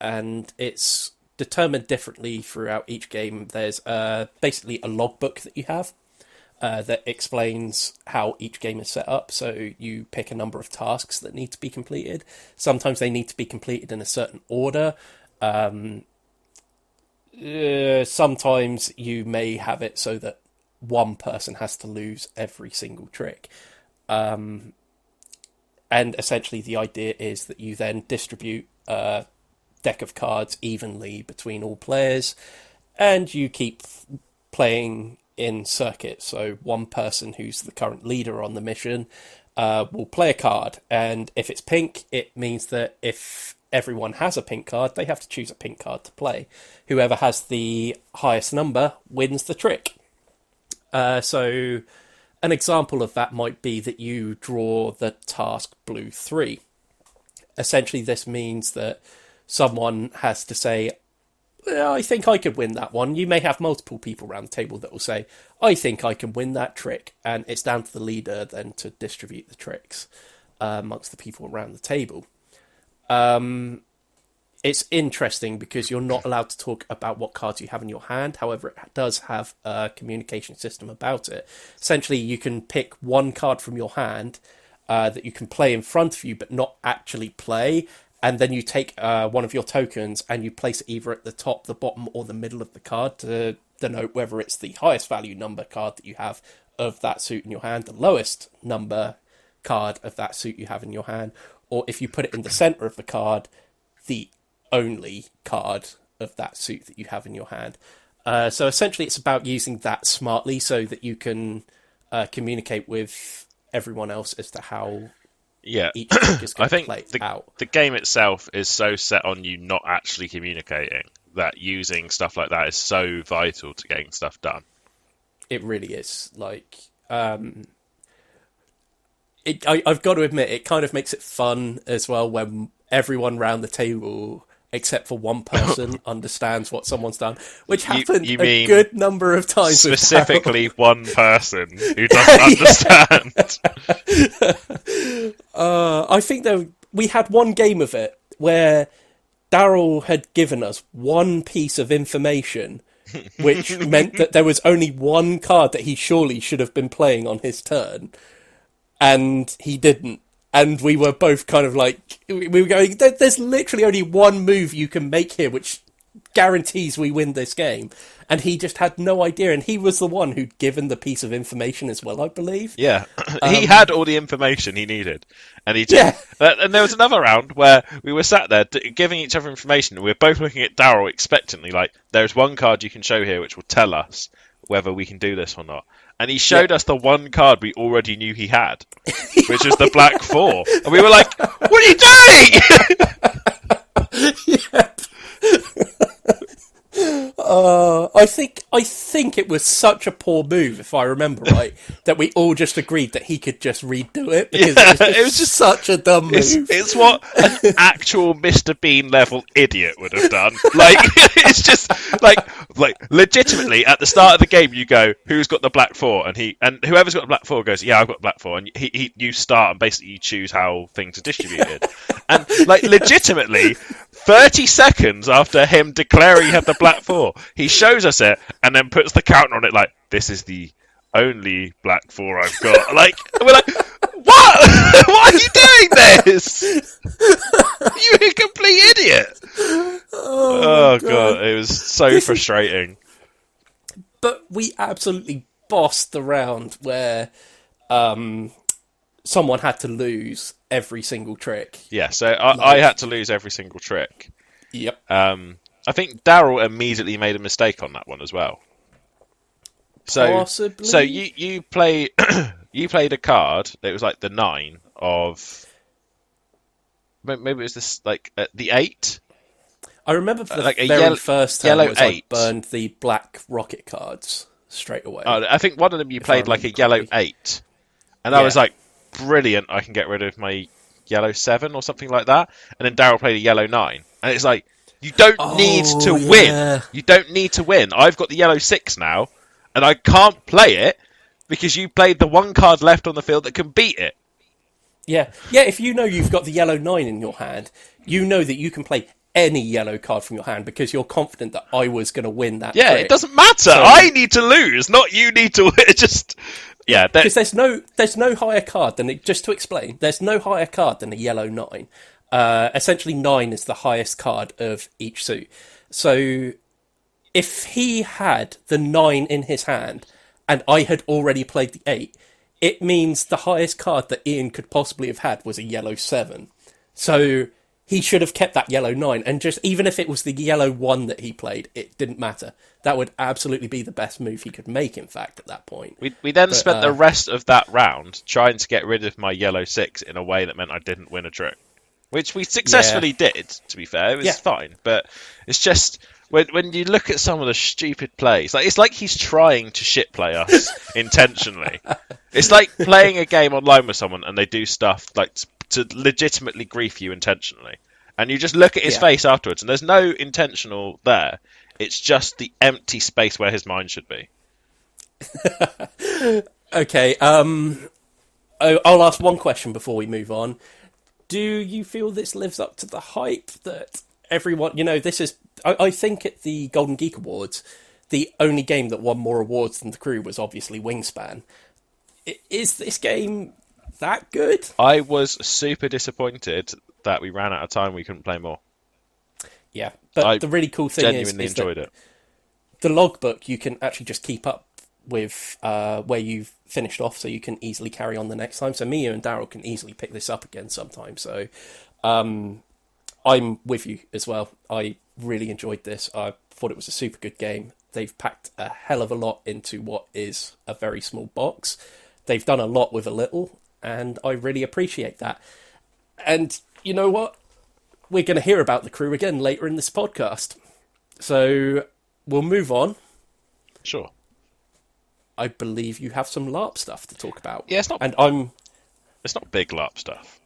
Speaker 1: And it's determined differently throughout each game. There's basically a logbook that you have that explains how each game is set up. So you pick a number of tasks that need to be completed. Sometimes they need to be completed in a certain order. Sometimes you may have it so that one person has to lose every single trick. And essentially the idea is that you then distribute a deck of cards evenly between all players, and you keep playing in circuit. So one person who's the current leader on the mission will play a card, and if it's pink, it means that if everyone has a pink card, they have to choose a pink card to play. Whoever has the highest number wins the trick. So an example of that might be that you draw the task blue 3. Essentially, this means that someone has to say, well, I think I could win that one. You may have multiple people around the table that will say, I think I can win that trick. And it's down to the leader then to distribute the tricks amongst the people around the table. It's interesting because you're not allowed to talk about what cards you have in your hand. However, it does have a communication system about it. Essentially, you can pick one card from your hand that you can play in front of you, but not actually play. And then you take one of your tokens and you place it either at the top, the bottom, or the middle of the card to denote whether it's the highest value number card that you have of that suit in your hand, the lowest number card of that suit you have in your hand, or if you put it in the center of the card, the only card of that suit that you have in your hand. So essentially it's about using that smartly so that you can communicate with everyone else as to how each trick is going to play out.
Speaker 2: The game itself is so set on you not actually communicating that using stuff like that is so vital to getting stuff done.
Speaker 1: It really is. Like, I've got to admit, it kind of makes it fun as well when everyone round the table, except for one person, understands what someo's done, which happened a good number of times.
Speaker 2: Specifically, one person who doesn't understand.
Speaker 1: I think we had one game of it where Daryl had given us one piece of information, which meant that there was only one card that he surely should have been playing on his turn, and he didn't. And we were both kind of like, we were going, there's literally only one move you can make here, which guarantees we win this game. And he just had no idea. And he was the one who'd given the piece of information as well, I believe.
Speaker 2: Yeah, he had all the information he needed. And he just, and there was another round where we were sat there giving each other information. And we were both looking at Daryl expectantly, like, there's one card you can show here which will tell us whether we can do this or not. And he showed us the one card we already knew he had, which is the Black 4. And we were like, what are you doing?
Speaker 1: I I think it was such a poor move, if I remember right, that we all just agreed that he could just redo it because it was just such a dumb move.
Speaker 2: It's what an actual Mr. Bean level idiot would have done. Like, it's just like legitimately at the start of the game you go, who's got the black 4, and whoever's got the black 4 goes, yeah, I've got the black 4, and you start and basically you choose how things are distributed, and like legitimately 30 seconds after him declaring he had the black 4, he shows us it and then puts the counter on it like, this is the only black 4 I've got. Like, we're like, what? Why are you doing this? You complete idiot. Oh God, it was so frustrating.
Speaker 1: But we absolutely bossed the round where someone had to lose every single trick.
Speaker 2: Yeah, so I had to lose every single trick.
Speaker 1: Yep.
Speaker 2: I think Daryl immediately made a mistake on that one as well. So,
Speaker 1: Possibly.
Speaker 2: So you play you played a card that was like the 9 of, maybe it was this like the 8.
Speaker 1: I remember for the
Speaker 2: like a
Speaker 1: very first time
Speaker 2: yellow
Speaker 1: was
Speaker 2: 8.
Speaker 1: I burned the black rocket cards straight away.
Speaker 2: I think one of them you played like a yellow 8, and I was like, brilliant! I can get rid of my yellow 7 or something like that. And then Daryl played a yellow 9, and it's like, you don't need to win. You don't need to win. I've got the yellow 6 now, and I can't play it because you played the one card left on the field that can beat it.
Speaker 1: Yeah. If you know you've got the yellow 9 in your hand, you know that you can play any yellow card from your hand because you're confident that I was going to win that.
Speaker 2: Yeah,
Speaker 1: trick.
Speaker 2: It doesn't matter. So, I need to lose, not you need to win. Just because
Speaker 1: there's no higher card than it. Just to explain, there's no higher card than a yellow 9. Essentially, 9 is the highest card of each suit. So if he had the 9 in his hand and I had already played the 8, it means the highest card that Iain could possibly have had was a yellow 7. So he should have kept that yellow 9, and just even if it was the yellow 1 that he played, it didn't matter. That would absolutely be the best move he could make, in fact, at that point.
Speaker 2: We then spent the rest of that round trying to get rid of my yellow 6 in a way that meant I didn't win a trick. Which we successfully did, to be fair. It was fine. But it's just, when you look at some of the stupid plays, like it's like he's trying to shit play us intentionally. It's like playing a game online with someone and they do stuff like to legitimately grief you intentionally. And you just look at his face afterwards and there's no intentional there. It's just the empty space where his mind should be.
Speaker 1: Okay, I'll ask one question before we move on. Do you feel this lives up to the hype that everyone... this is... I think at the Golden Geek Awards, the only game that won more awards than The Crew was obviously Wingspan. Is this game that good?
Speaker 2: I was super disappointed that we ran out of time. We couldn't play more.
Speaker 1: Yeah, but the really cool thing is
Speaker 2: enjoyed it.
Speaker 1: The logbook, you can actually just keep up with where you've finished off, so you can easily carry on the next time. So Mia and Daryl can easily pick this up again sometime. So I'm with you as well. I really enjoyed this. I thought it was a super good game. They've packed a hell of a lot into what is a very small box. They've done a lot with a little, and I really appreciate that. And you know what? We're going to hear about The Crew again later in this podcast. So we'll move on.
Speaker 2: Sure.
Speaker 1: I believe you have some LARP stuff to talk about.
Speaker 2: Yeah, it's not.
Speaker 1: And
Speaker 2: It's not big LARP stuff.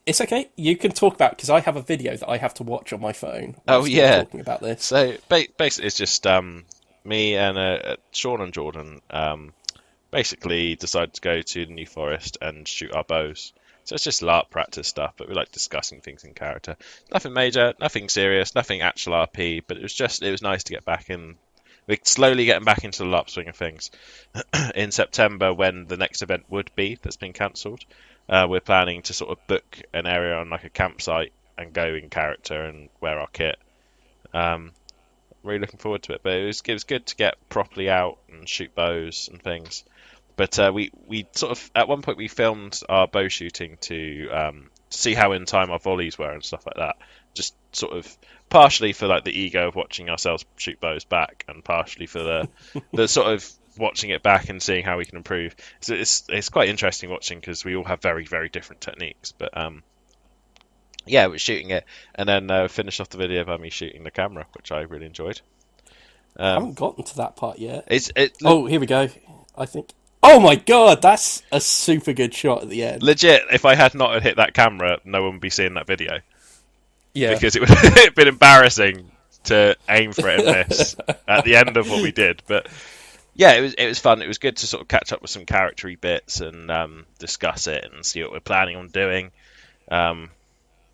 Speaker 1: It's okay. You can talk about, because I have a video that I have to watch on my phone.
Speaker 2: Oh yeah,
Speaker 1: talking about this.
Speaker 2: So basically, it's just me and Sean and Jordan basically decided to go to the New Forest and shoot our bows. So it's just LARP practice stuff, but we like discussing things in character. Nothing major, nothing serious, nothing actual RP. But it was nice to get back in. We're slowly getting back into the LARP swing of things. In September, when the next event would be, that's been cancelled, we're planning to sort of book an area on like a campsite and go in character and wear our kit. Really looking forward to it. But it was good to get properly out and shoot bows and things. But we sort of, at one point we filmed our bow shooting to see how in time our volleys were and stuff like that. Just sort of partially for like the ego of watching ourselves shoot bows back, and partially for the sort of watching it back and seeing how we can improve. So it's quite interesting watching because we all have very, very different techniques. But yeah, we're shooting it and then finished off the video by me shooting the camera, which I really enjoyed.
Speaker 1: I haven't gotten to that part yet.
Speaker 2: It's it
Speaker 1: Oh, here we go. I think. Oh my god, that's a super good shot at the end.
Speaker 2: legit. If I had not hit that camera, no one would be seeing that video
Speaker 1: Yeah.
Speaker 2: because it would have been embarrassing to aim for it and miss at the end of what we did. But yeah, it was fun. It was good to sort of catch up with some charactery bits and discuss it and see what we're planning on doing.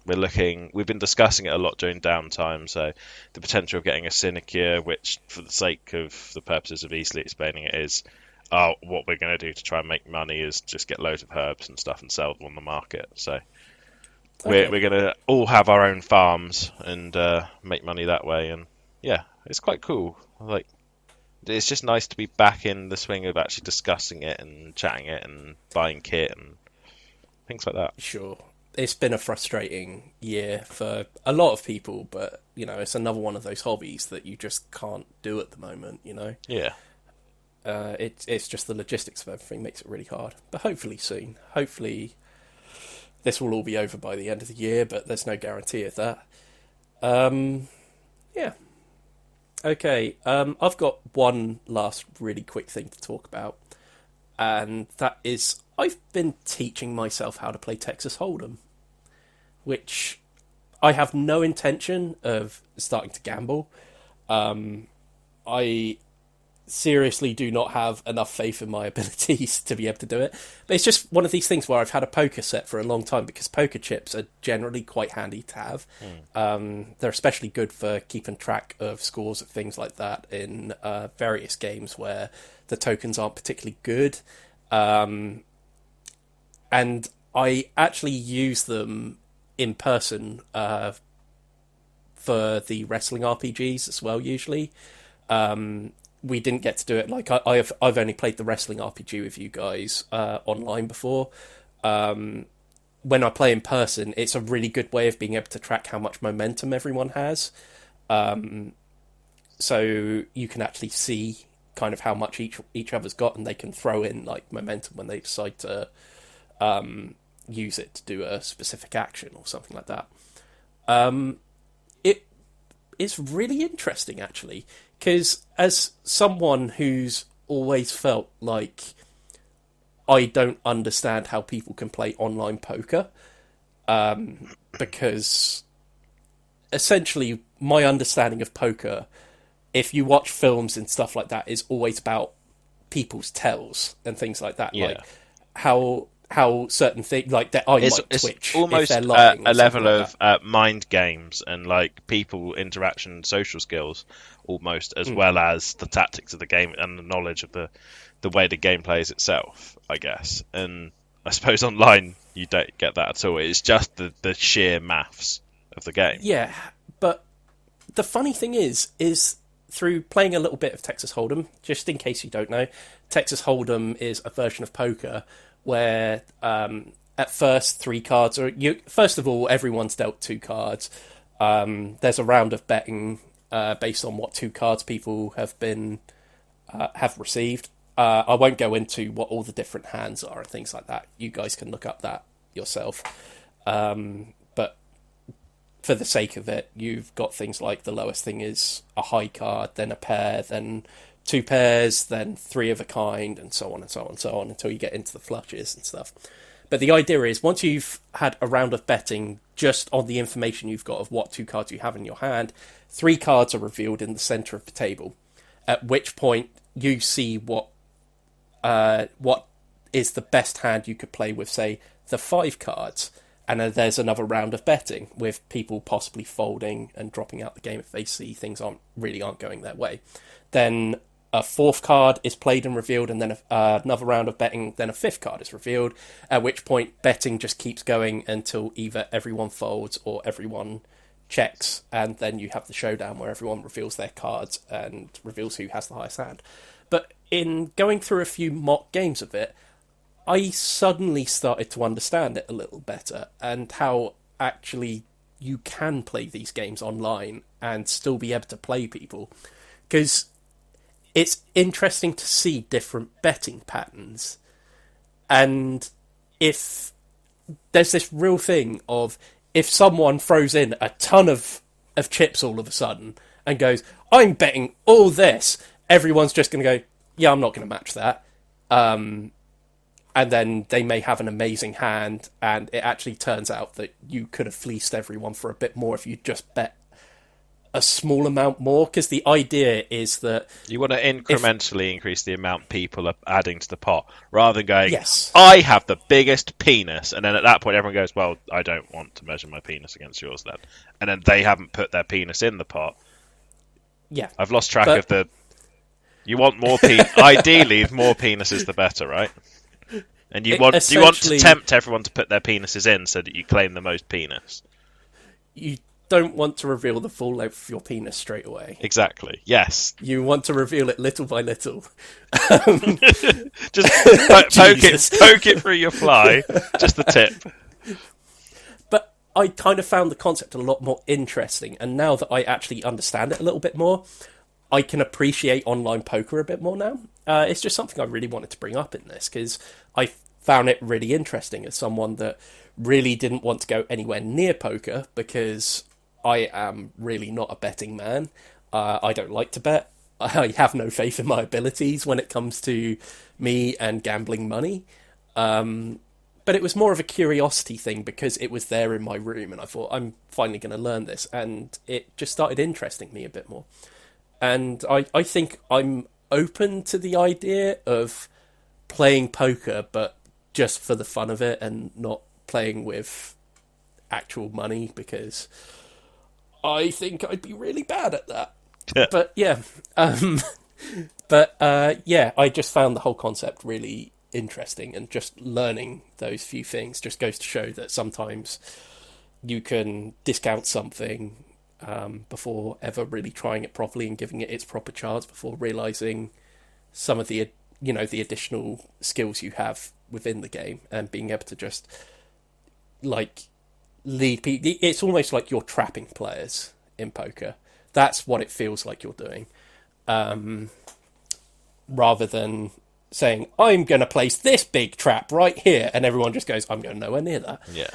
Speaker 2: We've been discussing it a lot during downtime, so the potential of getting a sinecure, which for the sake of the purposes of easily explaining it is, what we're going to do to try and make money is just get loads of herbs and stuff and sell them on the market. So we're going to all have our own farms and make money that way, and yeah, it's quite cool. Like, it's just nice to be back in the swing of actually discussing it and chatting it and buying kit and things like that.
Speaker 1: Sure. It's been a frustrating year for a lot of people, but, it's another one of those hobbies that you just can't do at the moment,
Speaker 2: Yeah.
Speaker 1: It's just the logistics of everything makes it really hard. But hopefully soon. Hopefully this will all be over by the end of the year, but there's no guarantee of that. Yeah. Okay, I've got one last really quick thing to talk about, and that is I've been teaching myself how to play Texas Hold'em, which I have no intention of starting to gamble. I seriously do not have enough faith in my abilities to be able to do it. But it's just one of these things where I've had a poker set for a long time because poker chips are generally quite handy to have. They're especially good for keeping track of scores of things like that in various games where the tokens aren't particularly good. And I actually use them in person for the wrestling RPGs as well, usually. We didn't get to do it. Like I've only played the wrestling RPG with you guys online before. When I play in person, it's a really good way of being able to track how much momentum everyone has. So you can actually see kind of how much each other's got, and they can throw in like momentum when they decide to use it to do a specific action or something like that. It's really interesting, actually, because as someone who's always felt like I don't understand how people can play online poker, because essentially my understanding of poker, if you watch films and stuff like that, is always about people's tells and things like that.
Speaker 2: Yeah.
Speaker 1: Like how certain things, like their eye might
Speaker 2: It's
Speaker 1: twitch
Speaker 2: almost
Speaker 1: if they're lying
Speaker 2: a
Speaker 1: or something
Speaker 2: level
Speaker 1: like
Speaker 2: of mind games and like people interaction and social skills almost, as well as the tactics of the game and the knowledge of the way the game plays itself, I guess. And I suppose online you don't get that at all. It's just the sheer maths of the game.
Speaker 1: Yeah, but the funny thing is through playing a little bit of Texas Hold'em, just in case you don't know, Texas Hold'em is a version of poker where at first 3 cards are first of all everyone's dealt 2 cards. There's a round of betting based on what 2 cards people have been have received. I won't go into what all the different hands are and things like that. You guys can look up that yourself. But for the sake of it, you've got things like the lowest thing is a high card, then a pair, then 2 pairs, then 3 of a kind, and so on and so on and so on until you get into the flushes and stuff. But the idea is once you've had a round of betting just on the information you've got of what 2 cards you have in your hand, 3 cards are revealed in the centre of the table, at which point you see what is the best hand you could play with, say, the 5 cards. And then there's another round of betting with people possibly folding and dropping out the game if they see things aren't going their way. Then a 4th card is played and revealed, and then another round of betting, then a 5th card is revealed, at which point betting just keeps going until either everyone folds or everyone checks, and then you have the showdown where everyone reveals their cards and reveals who has the highest hand. But in going through a few mock games of it, I suddenly started to understand it a little better, and how actually you can play these games online and still be able to play people. Because it's interesting to see different betting patterns. And if there's this real thing of if someone throws in a ton of chips all of a sudden and goes, I'm betting all this, everyone's just going to go, yeah, I'm not going to match that. And then they may have an amazing hand, and it actually turns out that you could have fleeced everyone for a bit more if you just bet a small amount more, because the idea is that
Speaker 2: you want to incrementally increase the amount people are adding to the pot, rather than going,
Speaker 1: yes,
Speaker 2: I have the biggest penis, and then at that point everyone goes, well, I don't want to measure my penis against yours then. And then they haven't put their penis in the pot.
Speaker 1: Yeah.
Speaker 2: I've lost track of the... You want more penis... Ideally, more penises the better, right? And you want to tempt everyone to put their penises in so that you claim the most penis.
Speaker 1: You don't want to reveal the full length of your penis straight away.
Speaker 2: Exactly. Yes.
Speaker 1: You want to reveal it little by little.
Speaker 2: Just poke it through your fly. Just the tip.
Speaker 1: But I kind of found the concept a lot more interesting, and now that I actually understand it a little bit more, I can appreciate online poker a bit more now. It's just something I really wanted to bring up in this, because I found it really interesting as someone that really didn't want to go anywhere near poker, because I am really not a betting man. I don't like to bet. I have no faith in my abilities when it comes to me and gambling money. But it was more of a curiosity thing, because it was there in my room, and I thought, I'm finally going to learn this, and it just started interesting me a bit more. And I think I'm open to the idea of playing poker, but just for the fun of it, and not playing with actual money, because I think I'd be really bad at that.
Speaker 2: Yeah.
Speaker 1: But yeah, I just found the whole concept really interesting, and just learning those few things just goes to show that sometimes you can discount something before ever really trying it properly and giving it its proper chance, before realizing some of the the additional skills you have within the game, and being able to just lead people. It's almost like you're trapping players in poker. That's what it feels like you're doing, rather than saying, I'm going to place this big trap right here, and everyone just goes, I'm going nowhere near that.
Speaker 2: Yeah,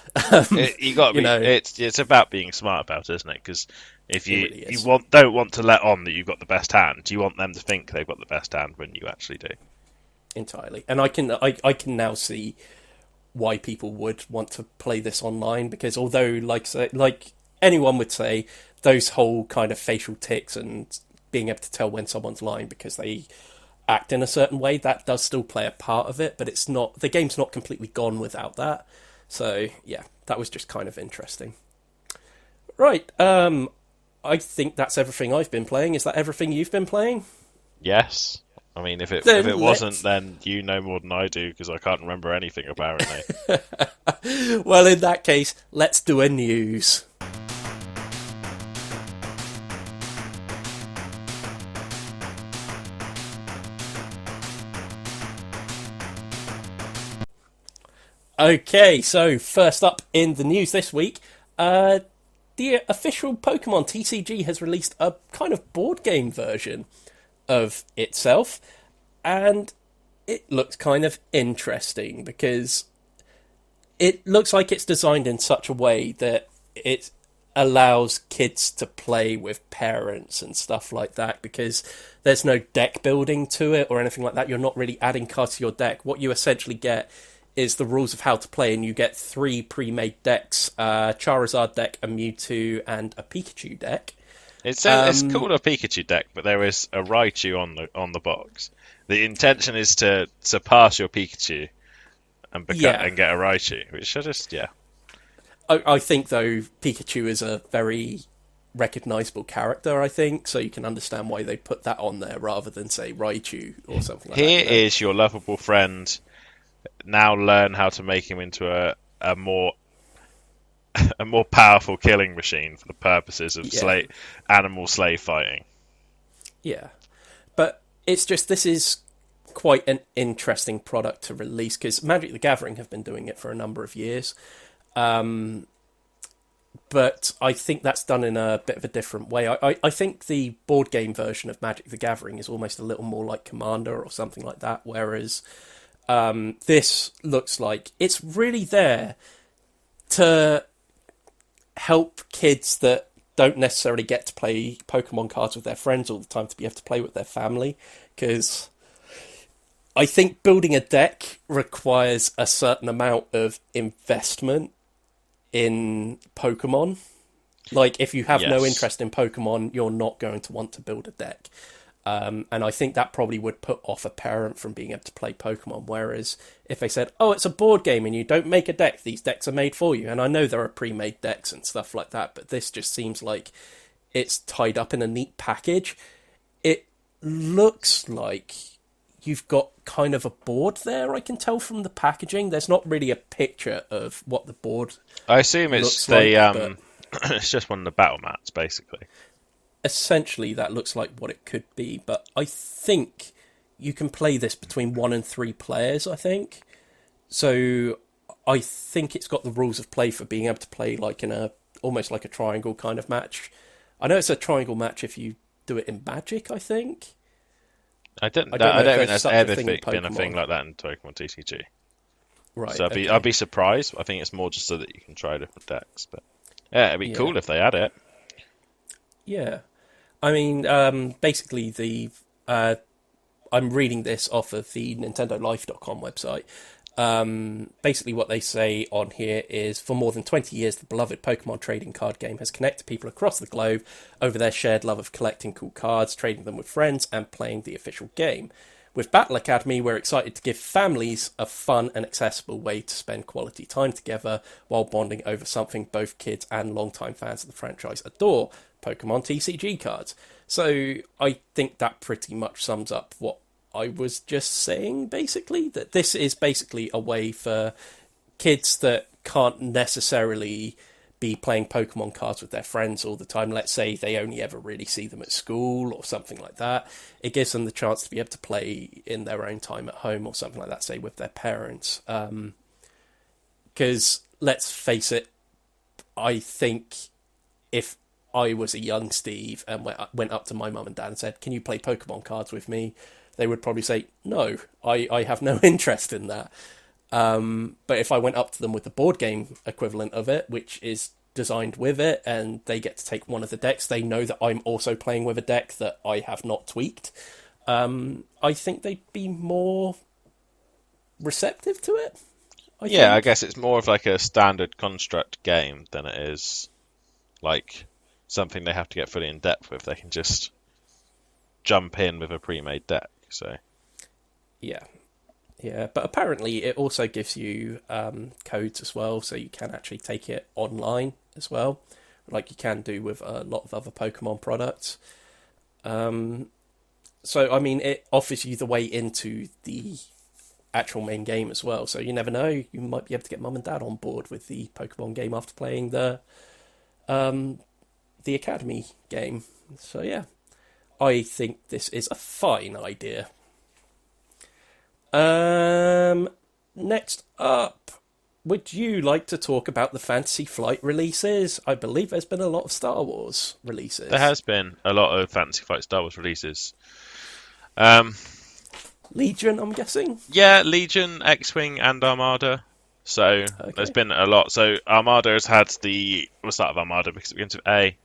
Speaker 2: you got to be. It's about being smart about it, isn't it? Because if you really don't want to let on that you've got the best hand, you want them to think they've got the best hand when you actually do.
Speaker 1: Entirely, and I can now see why people would want to play this online, because although like anyone would say, those whole kind of facial tics and being able to tell when someone's lying because they act in a certain way, that does still play a part of it, but it's not, the game's not completely gone without that. So yeah, that was just kind of interesting. Right, I think that's everything I've been playing. Is that everything you've been playing?
Speaker 2: Yes. I mean, if it wasn't, then you know more than I do, because I can't remember anything, apparently.
Speaker 1: Well, in that case, let's do a news. Okay, so first up in the news this week, the official Pokemon TCG has released a kind of board game version of itself, and it looks kind of interesting, because it looks like it's designed in such a way that it allows kids to play with parents and stuff like that, because there's no deck building to it or anything like that. You're not really adding cards to your deck. What you essentially get is the rules of how to play, and you get 3 pre-made decks, a Charizard deck, a Mewtwo, and a Pikachu deck.
Speaker 2: It's called a Pikachu deck, but there is a Raichu on the box. The intention is to surpass your Pikachu and get a Raichu, which I just, yeah.
Speaker 1: I think, though, Pikachu is a very recognisable character, I think, so you can understand why they put that on there rather than, say, Raichu or something like that.
Speaker 2: Here is your lovable friend. Now learn how to make him into a more powerful killing machine for the purposes of animal slave fighting. Yeah.
Speaker 1: But it's just, this is quite an interesting product to release, because Magic the Gathering have been doing it for a number of years. But I think that's done in a bit of a different way. I think the board game version of Magic the Gathering is almost a little more like Commander or something like that, whereas this looks like it's really there to help kids that don't necessarily get to play Pokemon cards with their friends all the time to be able to play with their family, because I think building a deck requires a certain amount of investment in Pokemon. Like, if you have no
Speaker 2: Yes.
Speaker 1: interest in Pokemon, you're not going to want to build a deck. And I think that probably would put off a parent from being able to play Pokemon. Whereas if they said, oh, it's a board game and you don't make a deck, these decks are made for you. And I know there are pre-made decks and stuff like that, but this just seems like it's tied up in a neat package. It looks like you've got kind of a board there, I can tell from the packaging. There's not really a picture of what the board
Speaker 2: I assume it's
Speaker 1: looks
Speaker 2: the
Speaker 1: like, but
Speaker 2: it's just one of the battle mats, basically.
Speaker 1: essentially that looks like what it could be. But I think you can play this between 1 and 3 players, I think. So I think it's got the rules of play for being able to play like in a almost like a triangle kind of match. I know it's a triangle match if you do it in Magic, I think. I don't
Speaker 2: I
Speaker 1: know if
Speaker 2: don't think
Speaker 1: there's
Speaker 2: there's
Speaker 1: such a
Speaker 2: ever
Speaker 1: thing in
Speaker 2: been a thing
Speaker 1: Pokemon.
Speaker 2: like that in Pokemon TCG.
Speaker 1: Right,
Speaker 2: So I'd
Speaker 1: okay.
Speaker 2: be surprised. I think it's more just so that you can try different decks. But yeah, it'd be
Speaker 1: Yeah.
Speaker 2: cool if they had it.
Speaker 1: Yeah. I mean, basically I'm reading this off of the NintendoLife.com website. Basically, what they say on here is for more than 20 years, the beloved Pokemon trading card game has connected people across the globe over their shared love of collecting cool cards, trading them with friends, and playing the official game. With Battle Academy, we're excited to give families a fun and accessible way to spend quality time together while bonding over something both kids and longtime fans of the franchise adore: Pokemon TCG cards. So I think that pretty much sums up what I was just saying, basically, that this is basically a way for kids that can't necessarily be playing Pokemon cards with their friends all the time. Let's say they only ever really see them at school or something like that. It gives them the chance to be able to play in their own time at home or something like that, say with their parents. Because let's face it, I think if I was a young Steve and went up to my mum and dad and said, "Can you play Pokemon cards with me?" they would probably say, "No, I have no interest in that." But if I went up to them with the board game equivalent of it, which is designed with it, and they get to take one of the decks, they know that I'm also playing with a deck that I have not tweaked. I think they'd be more receptive to it, I
Speaker 2: Yeah, I
Speaker 1: think.
Speaker 2: guess it's more of like a standard construct game than it is like something they have to get fully in depth with. They can just jump in with a pre-made deck. So
Speaker 1: Yeah. Yeah, but apparently it also gives you codes as well, so you can actually take it online as well, like you can do with a lot of other Pokemon products. Um, so, I mean, it offers you the way into the actual main game as well, so you never know, you might be able to get mum and dad on board with the Pokemon game after playing um, the Academy game. So, yeah, I think this is a fine idea. Um, Next up, would you like to talk about the Fantasy Flight releases? I believe there's been a lot of Star Wars
Speaker 2: there
Speaker 1: releases.
Speaker 2: has been a lot of Fantasy Flight Star Wars releases. Um,
Speaker 1: Legion, I'm guessing?
Speaker 2: yeah, Legion, X-Wing, and Armada. So there's
Speaker 1: Okay.
Speaker 2: been a lot. So Armada has had the we'll start with Armada because it begins with A.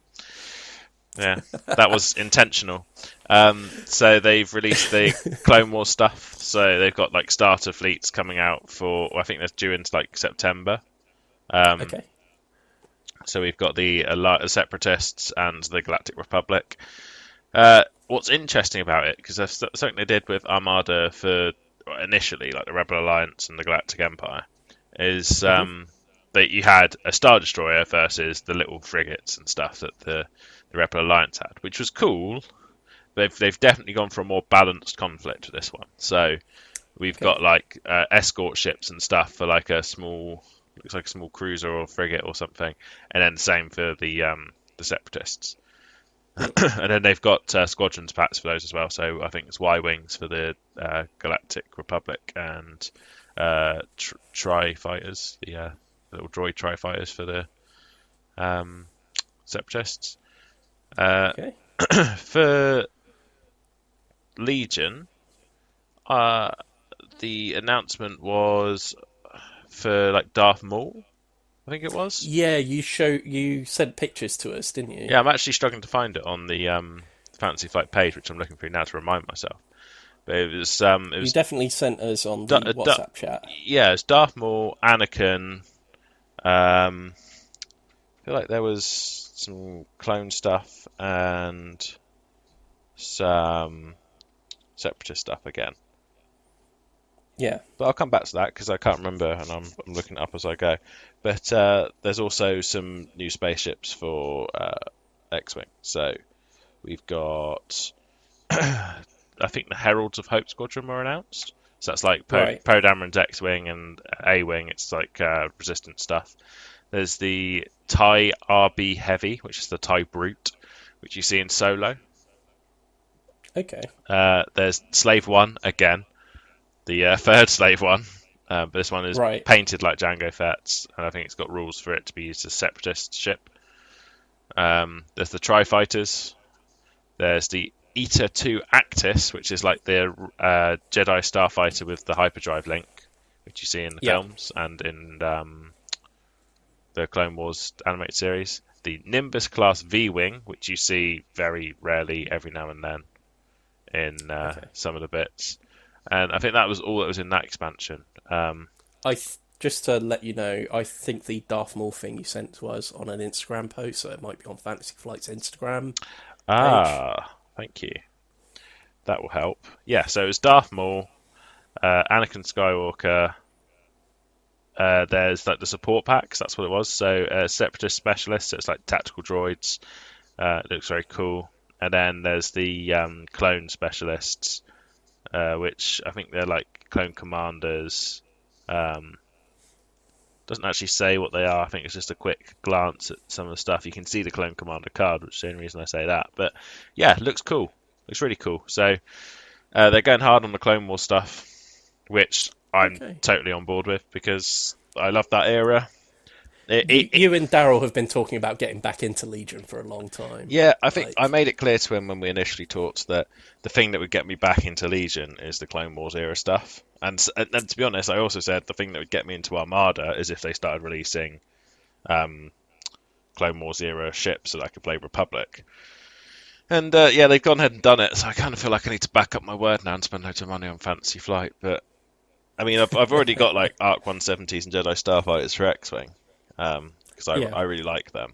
Speaker 2: Yeah, that was intentional. So they've released the Clone Wars stuff. So they've got like starter fleets coming out for. Well, I think that's due into like September. Um,
Speaker 1: Okay.
Speaker 2: so we've got the Separatists and the Galactic Republic. What's interesting about it, because that's something they did with Armada for initially, like the Rebel Alliance and the Galactic Empire, is
Speaker 1: Hmm.
Speaker 2: that you had a Star Destroyer versus the little frigates and stuff that the Rebel Alliance had, which was cool. They've definitely gone for a more balanced conflict with this one. So we've
Speaker 1: Okay.
Speaker 2: got like escort ships and stuff for like a small, looks like a small cruiser or frigate or something, and then the same for the Separatists.
Speaker 1: Hmm.
Speaker 2: And then they've got squadrons packs for those as well. So I think it's Y wings for the Galactic Republic and tri fighters, the little droid tri fighters for the um, separatists. Uh,
Speaker 1: Okay.
Speaker 2: for Legion, the announcement was for like Darth Maul. I think it was.
Speaker 1: Yeah, you sent pictures to us, didn't you?
Speaker 2: Yeah, I'm actually struggling to find it on the Fantasy Flight page, which I'm looking through now to remind myself. But it
Speaker 1: You
Speaker 2: was
Speaker 1: definitely sent us on the WhatsApp chat.
Speaker 2: yeah, it's Darth Maul, Anakin. I feel like there was some clone stuff and some Separatist stuff again.
Speaker 1: Yeah.
Speaker 2: But I'll come back to that because I can't remember, and I'm looking it up as I go. But there's also some new spaceships for X-Wing. So we've got, I think the Heralds of Hope Squadron were announced. So that's like
Speaker 1: Right.
Speaker 2: Poe Dameron's X-Wing and A-Wing. It's like resistant stuff. There's the TIE RB Heavy, which is the TIE Brute, which you see in Solo.
Speaker 1: Okay.
Speaker 2: There's Slave One again, the third Slave One. But this one is
Speaker 1: Right.
Speaker 2: painted like Jango Fett's, and I think it's got rules for it to be used as a separatist ship. There's the Tri-Fighters. There's the Eta 2 Actis, which is like the Jedi Starfighter with the hyperdrive link, which you see in the films and in the Clone Wars animated series. The Nimbus class V-Wing, which you see very rarely, every now and then, in some of the bits. And I think that was all that was in that expansion.
Speaker 1: Just to let you know, I think the Darth Maul thing you sent to us on an Instagram post, so it might be on Fantasy Flight's Instagram page.
Speaker 2: Thank you. That will help. Yeah, so it was Darth Maul, Anakin Skywalker. There's like the support packs, that's what it was. So Separatist Specialists, so it's like tactical droids. It looks very cool. And then there's the clone specialists, which I think they're like clone commanders. Doesn't actually say what they are. I think it's just a quick glance at some of the stuff. You can see the clone commander card, which is the only reason I say that. But yeah, it looks cool. Looks really cool. So they're going hard on the Clone Wars stuff, which I'm totally on board with because I love that era.
Speaker 1: You and Daryl have been talking about getting back into Legion for a long time.
Speaker 2: Yeah, I think I made it clear to him when we initially talked that the thing that would get me back into Legion is the Clone Wars era stuff. And to be honest, I also said the thing that would get me into Armada is if they started releasing Clone Wars era ships so that I could play Republic. And yeah, they've gone ahead and done it, so I kind of feel like I need to back up my word now and spend loads of money on Fantasy Flight. But I mean, I've already got like Arc 170s and Jedi Starfighters for X-Wing. Because I really like them.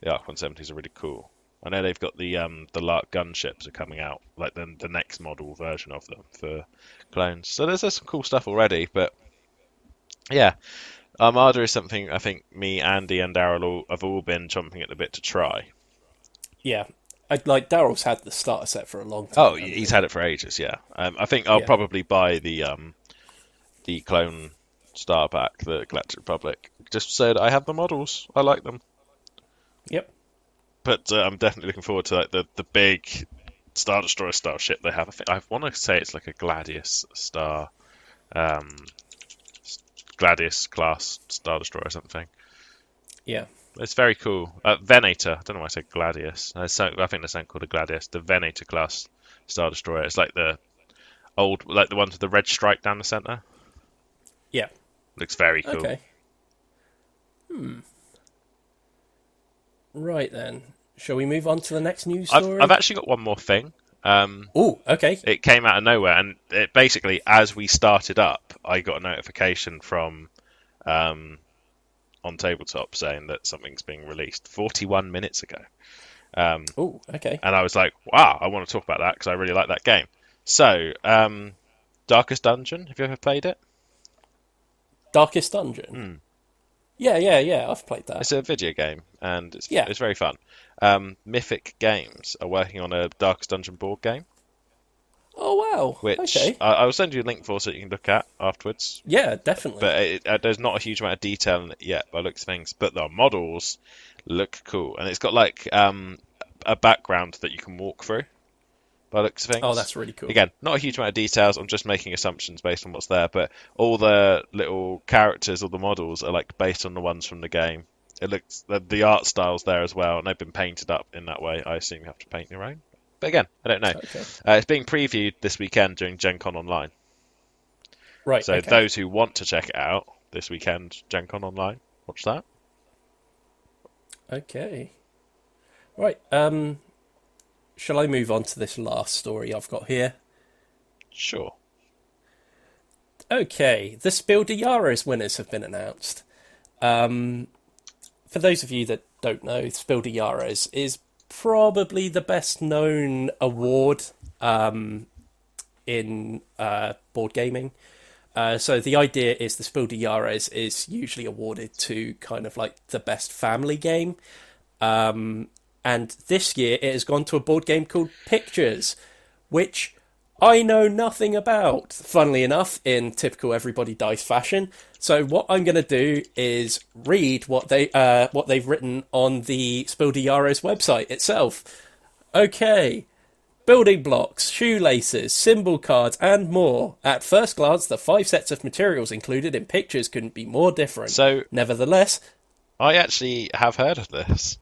Speaker 2: The Arc 170s are really cool. I know they've got the Lark gunships are coming out, like the next model version of them for clones. So there's some cool stuff already, but yeah, Armada is something I think me, Andy, and Daryl have all been chomping at the bit to try.
Speaker 1: Yeah, Daryl's had the starter set for a long time.
Speaker 2: Oh, he's had it for ages. Yeah, I think I'll probably buy the clone star pack, the Galactic Republic, just so that I have the models. I like them.
Speaker 1: Yep.
Speaker 2: But I'm definitely looking forward to like the big Star Destroyer style ship they have. I want to say it's like a Gladius Star, Gladius class Star Destroyer or something.
Speaker 1: Yeah.
Speaker 2: It's very cool. Venator. I don't know why I said Gladius. I think there's something called a Gladius. The Venator class Star Destroyer. It's like the old, like the ones with the red stripe down the center.
Speaker 1: Yeah.
Speaker 2: Looks very cool.
Speaker 1: Okay. Right then. Shall we move on to the next news story?
Speaker 2: I've actually got one more thing.
Speaker 1: Oh, okay.
Speaker 2: It came out of nowhere, and it basically, as we started up, I got a notification from on Tabletop saying that something's being released 41 minutes ago.
Speaker 1: Oh, okay.
Speaker 2: And I was like, wow, I want to talk about that because I really like that game. So, Darkest Dungeon, have you ever played it?
Speaker 1: Darkest Dungeon? Yeah, I've played that.
Speaker 2: It's a video game, and it's very fun. Mythic Games are working on a Darkest Dungeon board game.
Speaker 1: Oh, wow.
Speaker 2: Which
Speaker 1: okay.
Speaker 2: I will send you a link for so you can look at afterwards.
Speaker 1: Yeah, definitely.
Speaker 2: But there's not a huge amount of detail in it yet by looks of things. But the models look cool. And it's got like a background that you can walk through by looks of things.
Speaker 1: Oh, that's really cool.
Speaker 2: Again, not a huge amount of details. I'm just making assumptions based on what's there. But all the little characters or the models are like based on the ones from the game. It looks the art style's there as well. And they've been painted up in that way. I assume you have to paint your own. But again, I don't know.
Speaker 1: Okay.
Speaker 2: It's being previewed this weekend during Gen Con Online.
Speaker 1: Right.
Speaker 2: So
Speaker 1: okay.
Speaker 2: those who want to check it out this weekend, Gen Con Online, watch that.
Speaker 1: Okay. Right. Shall I move on to this last story I've got here?
Speaker 2: Sure.
Speaker 1: Okay. The Spiel De Jahres winners have been announced. For those of you that don't know, Spiel De Jahres is probably the best known award in board gaming. So the idea is the Spiel De Jahres is usually awarded to kind of like the best family game. And this year it has gone to a board game called Pictures, which I know nothing about, funnily enough, in typical Everybody Dice fashion. So what I'm going to do is read what they've written on the Spiel De Jahres website itself. Okay. Building blocks, shoelaces, symbol cards, and more. At first glance, the 5 sets of materials included in Pictures couldn't be more different.
Speaker 2: So,
Speaker 1: nevertheless,
Speaker 2: I actually have heard of this.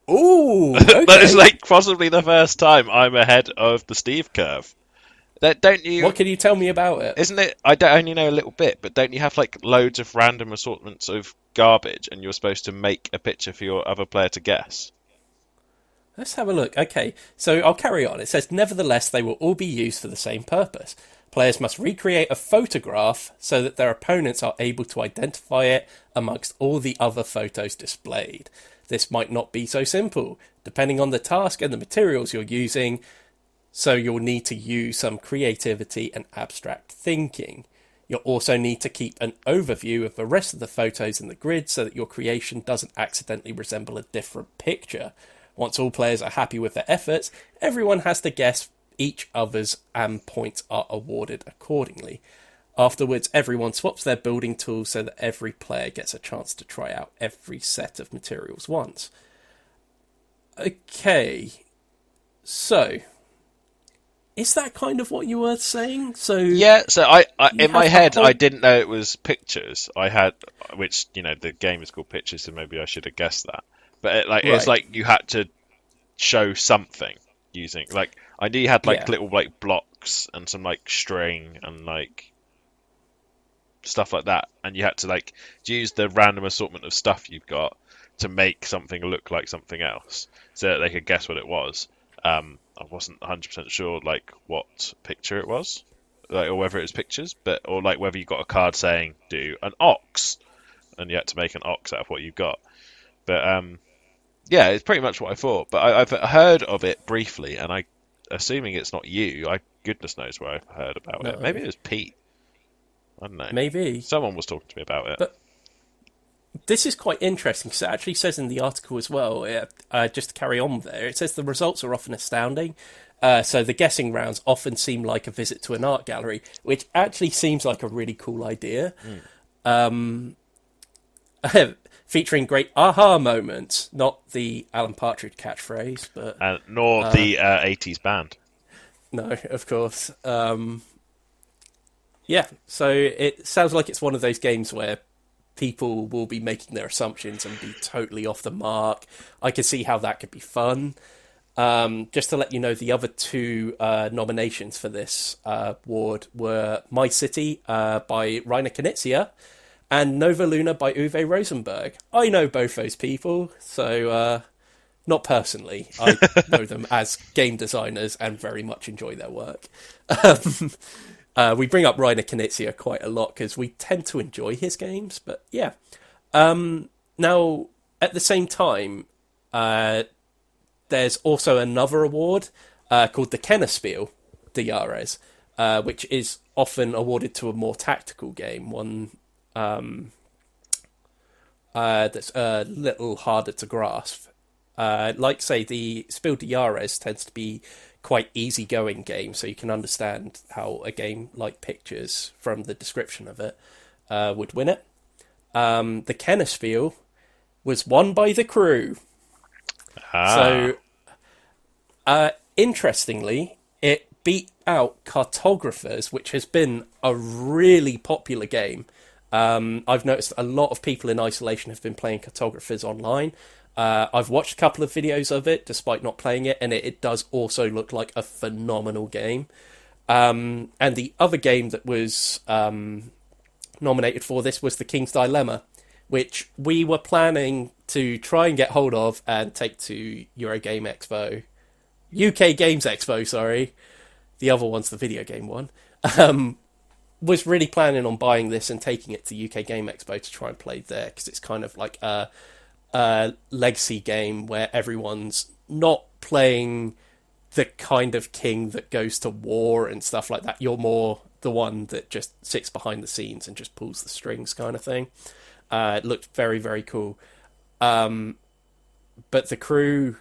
Speaker 1: Ooh, okay.
Speaker 2: That is like possibly the first time I'm ahead of the Steve curve. Don't you?
Speaker 1: What can you tell me about it?
Speaker 2: Isn't it? I don't only know a little bit, but don't you have like loads of random assortments of garbage, and you're supposed to make a picture for your other player to guess?
Speaker 1: Let's have a look. Okay, so I'll carry on. It says, nevertheless, they will all be used for the same purpose. Players must recreate a photograph so that their opponents are able to identify it amongst all the other photos displayed. This might not be so simple, depending on the task and the materials you're using, so you'll need to use some creativity and abstract thinking. You'll also need to keep an overview of the rest of the photos in the grid so that your creation doesn't accidentally resemble a different picture. Once all players are happy with their efforts, everyone has to guess each other's and points are awarded accordingly. Afterwards, everyone swaps their building tools so that every player gets a chance to try out every set of materials once. Okay, so is that kind of what you were saying? So
Speaker 2: yeah. So I in my head,
Speaker 1: whole...
Speaker 2: I didn't know it was Pictures. I had, which the game is called Pictures, so maybe I should have guessed that. But it's like you had to show something using like I knew you had like little like blocks and some like string and like stuff like that, and you had to like use the random assortment of stuff you've got to make something look like something else, so that they could guess what it was. I wasn't 100% sure like what picture it was, like, or whether it was Pictures, or like whether you got a card saying do an ox, and you had to make an ox out of what you got. But yeah, it's pretty much what I thought. But I've heard of it briefly, and assuming it's not you, goodness knows where I've heard about it. Maybe it was Pete. I don't know.
Speaker 1: Maybe.
Speaker 2: Someone was talking to me about it.
Speaker 1: But this is quite interesting, because it actually says in the article as well, just to carry on there, it says the results are often astounding. So the guessing rounds often seem like a visit to an art gallery, which actually seems like a really cool idea. Featuring great aha moments, not the Alan Partridge catchphrase, but
Speaker 2: nor the 80s band.
Speaker 1: No, of course. Yeah, so it sounds like it's one of those games where people will be making their assumptions and be totally off the mark. I can see how that could be fun. Just to let you know, the other 2 nominations for this award were My City by Rainer Knizia and Nova Luna by Uwe Rosenberg. I know both those people, so not personally. I know them as game designers and very much enjoy their work. We bring up Rainer Knizia quite a lot because we tend to enjoy his games, but yeah. Now, at the same time, there's also another award called the Kennerspiel De Jahres, which is often awarded to a more tactical game, one that's a little harder to grasp. Like, say, the Spiel De Jahres tends to be quite easygoing game, so you can understand how a game like Pictures, from the description of it, would win it. The Kennerspiel was won by The Crew. So, interestingly, it beat out Cartographers, which has been a really popular game. I've noticed a lot of people in isolation have been playing Cartographers online. I've watched a couple of videos of it, despite not playing it, and it does also look like a phenomenal game. And the other game that was nominated for this was The King's Dilemma, which we were planning to try and get hold of and take to Eurogame Expo. UK Games Expo, sorry. The other one's the video game one. Was really planning on buying this and taking it to UK Game Expo to try and play there, because it's kind of like a legacy game where everyone's not playing the kind of king that goes to war and stuff like that. You're more the one that just sits behind the scenes and just pulls the strings kind of thing. It looked very, very cool. But the crew,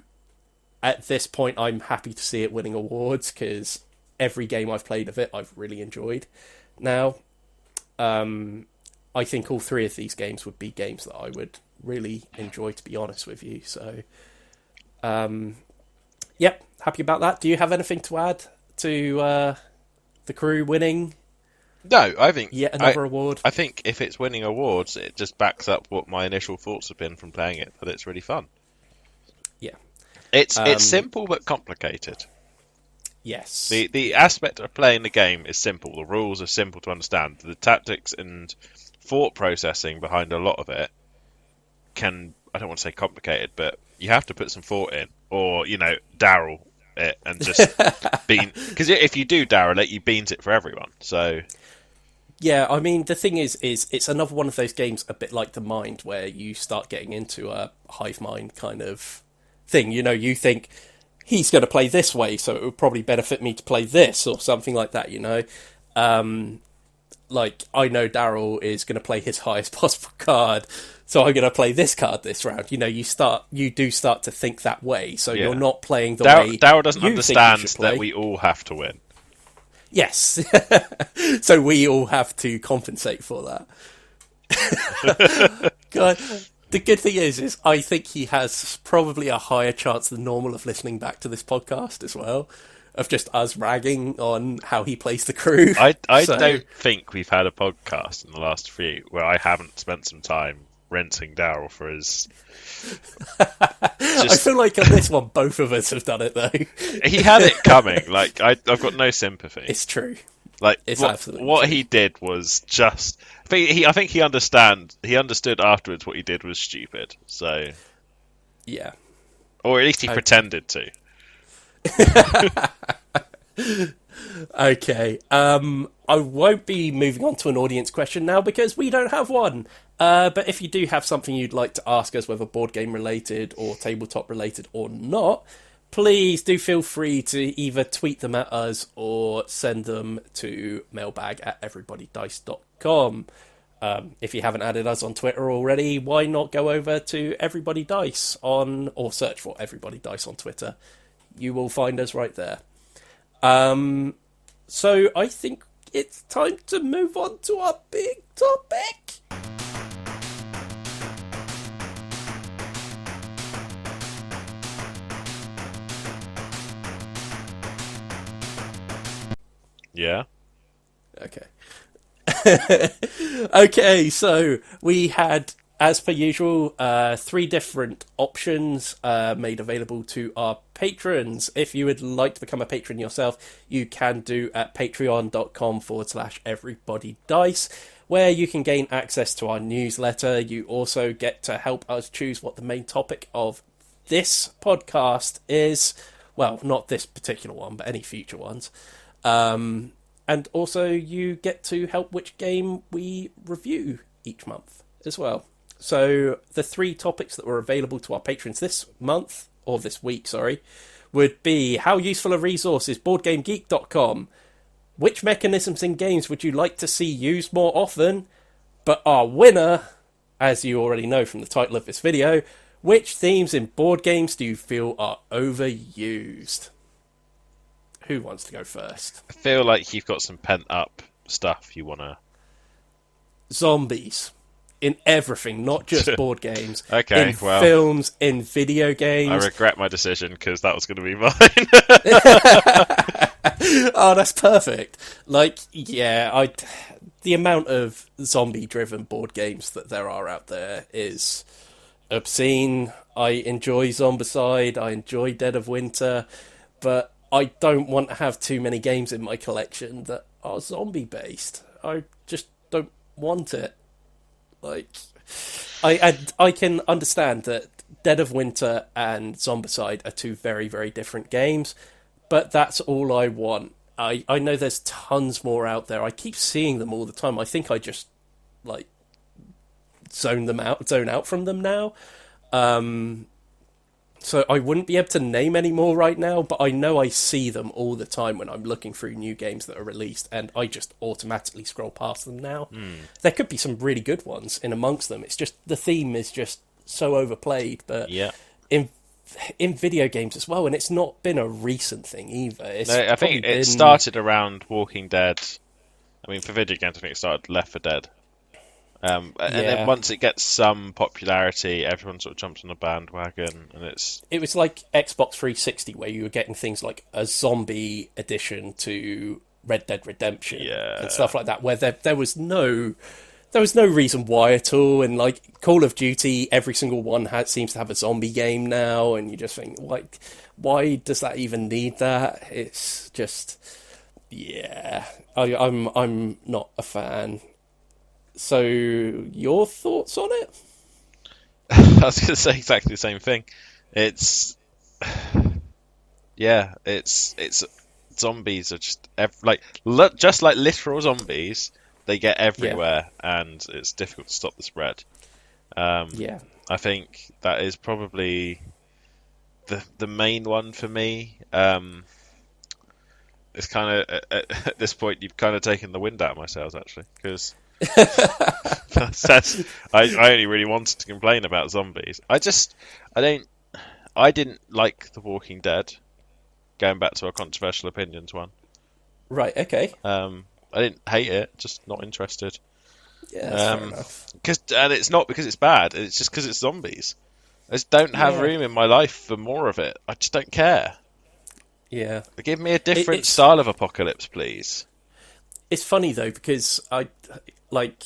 Speaker 1: at this point, I'm happy to see it winning awards, because every game I've played of it, I've really enjoyed. Now, I think all three of these games would be games that I would really enjoy, to be honest with you. So, yep, happy about that. Do you have anything to add to the crew winning?
Speaker 2: No, I think
Speaker 1: yet another award.
Speaker 2: I think if it's winning awards, it just backs up what my initial thoughts have been from playing it, that it's really fun.
Speaker 1: Yeah,
Speaker 2: it's simple but complicated.
Speaker 1: Yes,
Speaker 2: the aspect of playing the game is simple. The rules are simple to understand. The tactics and thought processing behind a lot of it can, I don't want to say complicated, but you have to put some thought in, or Daryl it and just bean, because if you do Daryl it, you beans it for everyone. So
Speaker 1: yeah, I mean, the thing is it's another one of those games, a bit like the Mind, where you start getting into a hive mind kind of thing. You think he's going to play this way, so it would probably benefit me to play this, or something like that. Like, I know Daryl is going to play his highest possible card, so I'm going to play this card this round. You do start to think that way, so you're not playing the way
Speaker 2: Daryl doesn't
Speaker 1: you
Speaker 2: understand
Speaker 1: think you should play.
Speaker 2: that we all have to win.
Speaker 1: Yes. So we all have to compensate for that. God, the good thing is I think he has probably a higher chance than normal of listening back to this podcast as well, of just us ragging on how he plays the crew.
Speaker 2: I don't think we've had a podcast in the last few where I haven't spent some time rinsing Daryl for his...
Speaker 1: I feel like on this one, both of us have done it, though.
Speaker 2: He had it coming. Like, I've got no sympathy.
Speaker 1: It's true.
Speaker 2: Like,
Speaker 1: it's absolutely
Speaker 2: what
Speaker 1: true.
Speaker 2: he did was just... I think he understood afterwards what he did was stupid. So...
Speaker 1: Yeah.
Speaker 2: Or at least he pretended to.
Speaker 1: Okay. I won't be moving on to an audience question now, because we don't have one. But if you do have something you'd like to ask us, whether board game related or tabletop related or not, please do feel free to either tweet them at us or send them to mailbag@everybodydice.com. If you haven't added us on Twitter already, why not go over to Everybody Dice or search for Everybody Dice on Twitter. You will find us right there. So I think it's time to move on to our big topic.
Speaker 2: Yeah.
Speaker 1: Okay. Okay, so we had, as per usual, 3 different options made available to our patrons. If you would like to become a patron yourself, you can do at patreon.com/everybodydice, where you can gain access to our newsletter. You also get to help us choose what the main topic of this podcast is. Well, not this particular one, but any future ones. And also you get to help which game we review each month as well. So the 3 topics that were available to our patrons this month, or this week, sorry, would be: how useful a resource is BoardGameGeek.com? Which mechanisms in games would you like to see used more often? But our winner, as you already know from the title of this video, which themes in board games do you feel are overused? Who wants to go first?
Speaker 2: I feel like you've got some pent up stuff you want to...
Speaker 1: Zombies. In everything, not just board games.
Speaker 2: Okay,
Speaker 1: in films, in video games.
Speaker 2: I regret my decision, because that was going to be mine.
Speaker 1: Oh, that's perfect. Like, yeah, the amount of zombie-driven board games that there are out there is obscene. I enjoy Zombicide, I enjoy Dead of Winter, but I don't want to have too many games in my collection that are zombie-based. I just don't want it. Like, I can understand that Dead of Winter and Zombicide are two very, very different games, but that's all I want. I know there's tons more out there. I keep seeing them all the time. I think I just like zone out from them now. So I wouldn't be able to name any more right now, but I know I see them all the time when I'm looking through new games that are released, and I just automatically scroll past them now. There could be some really good ones in amongst them. It's just the theme is just so overplayed, but
Speaker 2: Yeah.
Speaker 1: in in video games as well, and it's not been a recent thing either. It's
Speaker 2: No, I
Speaker 1: probably
Speaker 2: think it
Speaker 1: been
Speaker 2: started around Walking Dead. I mean, for video games, I think it started Left 4 Dead. And then
Speaker 1: yeah.
Speaker 2: once it gets some popularity, everyone sort of jumps on the bandwagon, and it's
Speaker 1: It was like Xbox 360 where you were getting things like a zombie edition to Red Dead Redemption and
Speaker 2: yeah,
Speaker 1: stuff like that, where there was no reason why at all. And like Call of Duty, every single one seems to have a zombie game now, and you just think, why does that even need that? It's just, yeah, I'm not a fan. So, your thoughts on it?
Speaker 2: I was going to say exactly the same thing. It's yeah, it's zombies are just just like literal zombies. They get
Speaker 1: Yeah,
Speaker 2: everywhere, and it's difficult to stop the spread. Um,
Speaker 1: yeah,
Speaker 2: I think that is probably the main one for me. It's kind of at this point you've kind of taken the wind out of my sails actually, because I only really wanted to complain about zombies. I don't I didn't like The Walking Dead. Going back to our controversial opinions one,
Speaker 1: right, okay,
Speaker 2: I didn't hate it, just not interested.
Speaker 1: yeah, that's fair enough.
Speaker 2: And it's not because it's bad. It's just because it's zombies. I just don't have
Speaker 1: Yeah,
Speaker 2: room in my life for more of it. I just don't care.
Speaker 1: yeah.
Speaker 2: Give me a different
Speaker 1: It's
Speaker 2: style of apocalypse, please.
Speaker 1: it's funny though because like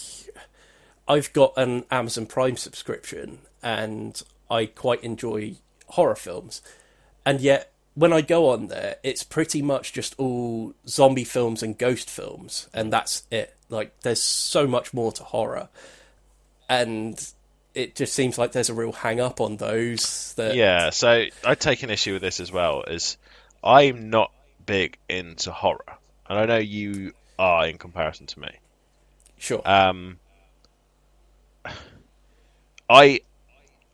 Speaker 1: I've got an Amazon Prime subscription and I quite enjoy horror films, and yet when I go on there, it's pretty much just all zombie films and ghost films, and that's it. Like, there's so much more to horror, and it just seems like there's a real hang up on those. That
Speaker 2: Yeah, so I take an issue with this as well. Is I'm not big into horror, and I know you are in comparison to me.
Speaker 1: sure,
Speaker 2: Um, I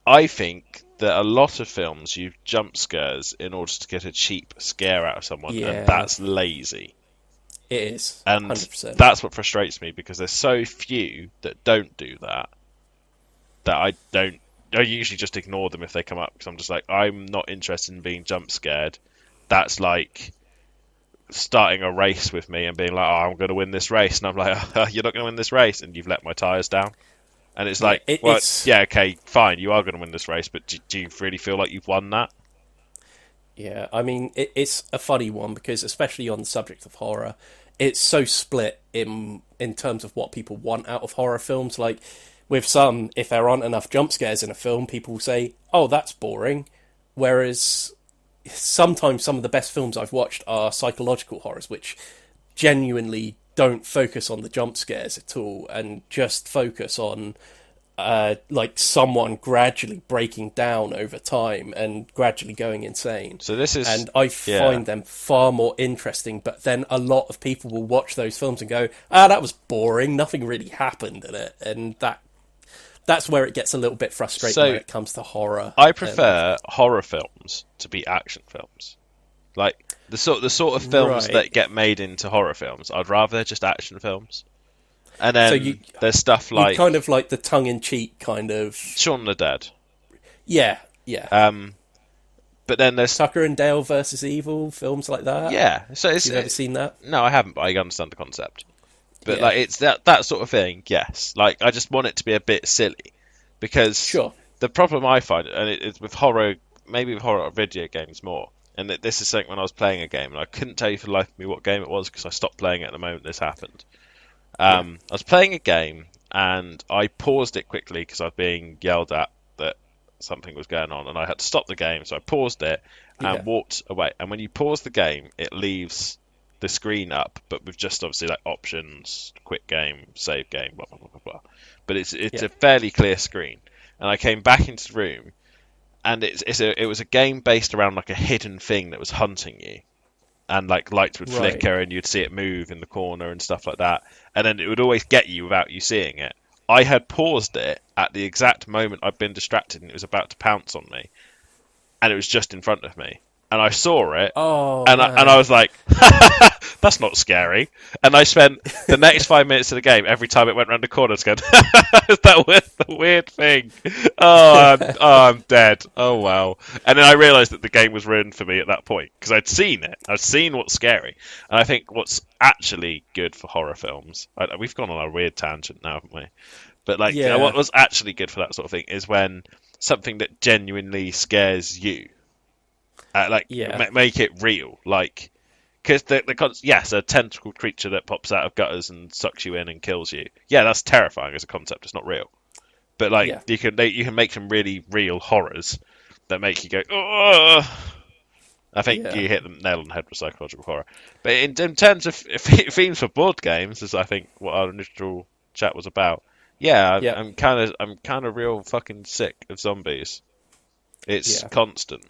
Speaker 2: I think that a lot of films use jump scares in order to get a cheap scare out of someone, and
Speaker 1: yeah,
Speaker 2: that's lazy.
Speaker 1: it is
Speaker 2: And
Speaker 1: 100%.
Speaker 2: that's what frustrates me because there's so few that don't do that that I don't. I usually just ignore them if they come up because I'm just like, I'm not interested in being jump scared. That's like starting a race with me and being like, oh, I'm going to win this race. And I'm like, oh, you're not going to win this race. And you've let my tyres down. And it's
Speaker 1: Yeah,
Speaker 2: like, well, yeah, okay, fine, you are going to win this race, but do you really feel like you've won that?
Speaker 1: yeah. I mean, it's a funny one because, especially on the subject of horror, it's so split in terms of what people want out of horror films. Like, with some, if there aren't enough jump scares in a film, people say, "Oh, that's boring." Whereas sometimes some of the best films I've watched are psychological horrors, which genuinely don't focus on the jump scares at all and just focus on like someone gradually breaking down over time and gradually going insane.
Speaker 2: So this is,
Speaker 1: And I
Speaker 2: yeah.
Speaker 1: find them far more interesting, but then a lot of people will watch those films and go, "Ah, that was boring. Nothing really happened in it," and that's where it gets a little bit frustrating when
Speaker 2: So
Speaker 1: it comes to horror.
Speaker 2: I
Speaker 1: And
Speaker 2: prefer horror films to be action films. Like the sort of films
Speaker 1: right,
Speaker 2: that get made into horror films, I'd rather they're just action films. And
Speaker 1: so
Speaker 2: then there's stuff
Speaker 1: you kind
Speaker 2: like
Speaker 1: of like the tongue in cheek kind of
Speaker 2: Shaun of the Dead.
Speaker 1: yeah, yeah.
Speaker 2: Um, but then there's
Speaker 1: Tucker and Dale versus Evil, films like that.
Speaker 2: yeah. So
Speaker 1: If
Speaker 2: it's
Speaker 1: you've ever seen that,
Speaker 2: no, I haven't, but I understand the concept. But
Speaker 1: yeah,
Speaker 2: like it's that sort of thing. Yes, like I just want it to be a bit silly because
Speaker 1: sure,
Speaker 2: the problem I find, and it's with horror, maybe with horror video games more. And this is something when I was playing a game, and I couldn't tell you for the life of me what game it was because I stopped playing it at the moment this happened.
Speaker 1: yeah,
Speaker 2: I was playing a game and I paused it quickly because I was being yelled at that something was going on, and I had to stop the game. So I paused it and
Speaker 1: yeah,
Speaker 2: walked away. And when you pause the game, it leaves the screen up, but with just obviously like options, quick game, save game, blah blah blah blah blah. But it's
Speaker 1: yeah,
Speaker 2: a fairly clear screen. and I came back into the room, and it was a game based around like a hidden thing that was hunting you, and like lights would
Speaker 1: Right.
Speaker 2: flicker and you'd see it move in the corner and stuff like that, and then it would always get you without you seeing it. I had paused it at the exact moment I'd been distracted and it was about to pounce on me, and it was just in front of me, and I saw it,
Speaker 1: Oh
Speaker 2: and I
Speaker 1: man.
Speaker 2: was like, "That's not scary." And I spent the next 5 minutes of the game every time it went round the corner, just going, "Is that the weird thing?" I'm dead. Oh wow! And then I realised that the game was ruined for me at that point because I'd seen it. I'd seen what's scary, and I think what's actually good for horror films. We've gone on a weird tangent now, haven't we? But like,
Speaker 1: Yeah.
Speaker 2: what was actually good for that sort of thing is when something that genuinely scares you,
Speaker 1: Yeah.
Speaker 2: make it real, like. Because yes, a tentacled creature that pops out of gutters and sucks you in and kills you. Yeah, that's terrifying as a concept. It's not real, but like
Speaker 1: Yeah.
Speaker 2: you can make some really real horrors that make you go. Ugh. I think
Speaker 1: Yeah.
Speaker 2: you hit the nail on the head with psychological horror. But in terms of themes for board games, as I think what our initial chat was about, yeah,
Speaker 1: Yeah.
Speaker 2: I'm kind of real fucking sick of zombies. It's
Speaker 1: Yeah.
Speaker 2: constant,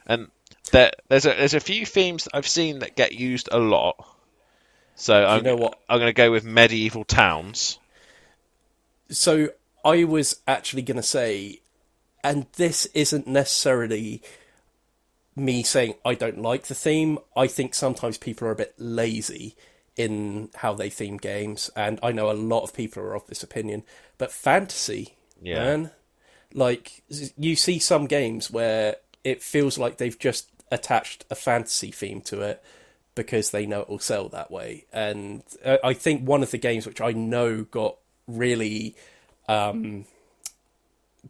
Speaker 2: and there's a few themes that I've seen that get used a lot. So
Speaker 1: Do you
Speaker 2: I'm
Speaker 1: know what?
Speaker 2: I'm going to go with medieval towns.
Speaker 1: So I was actually going to say, and this isn't necessarily me saying I don't like the theme. I think sometimes people are a bit lazy in how they theme games, and I know a lot of people are of this opinion. But fantasy,
Speaker 2: Yeah,
Speaker 1: man, like you see some games where it feels like they've just attached a fantasy theme to it because they know it will sell that way. And I think one of the games which I know really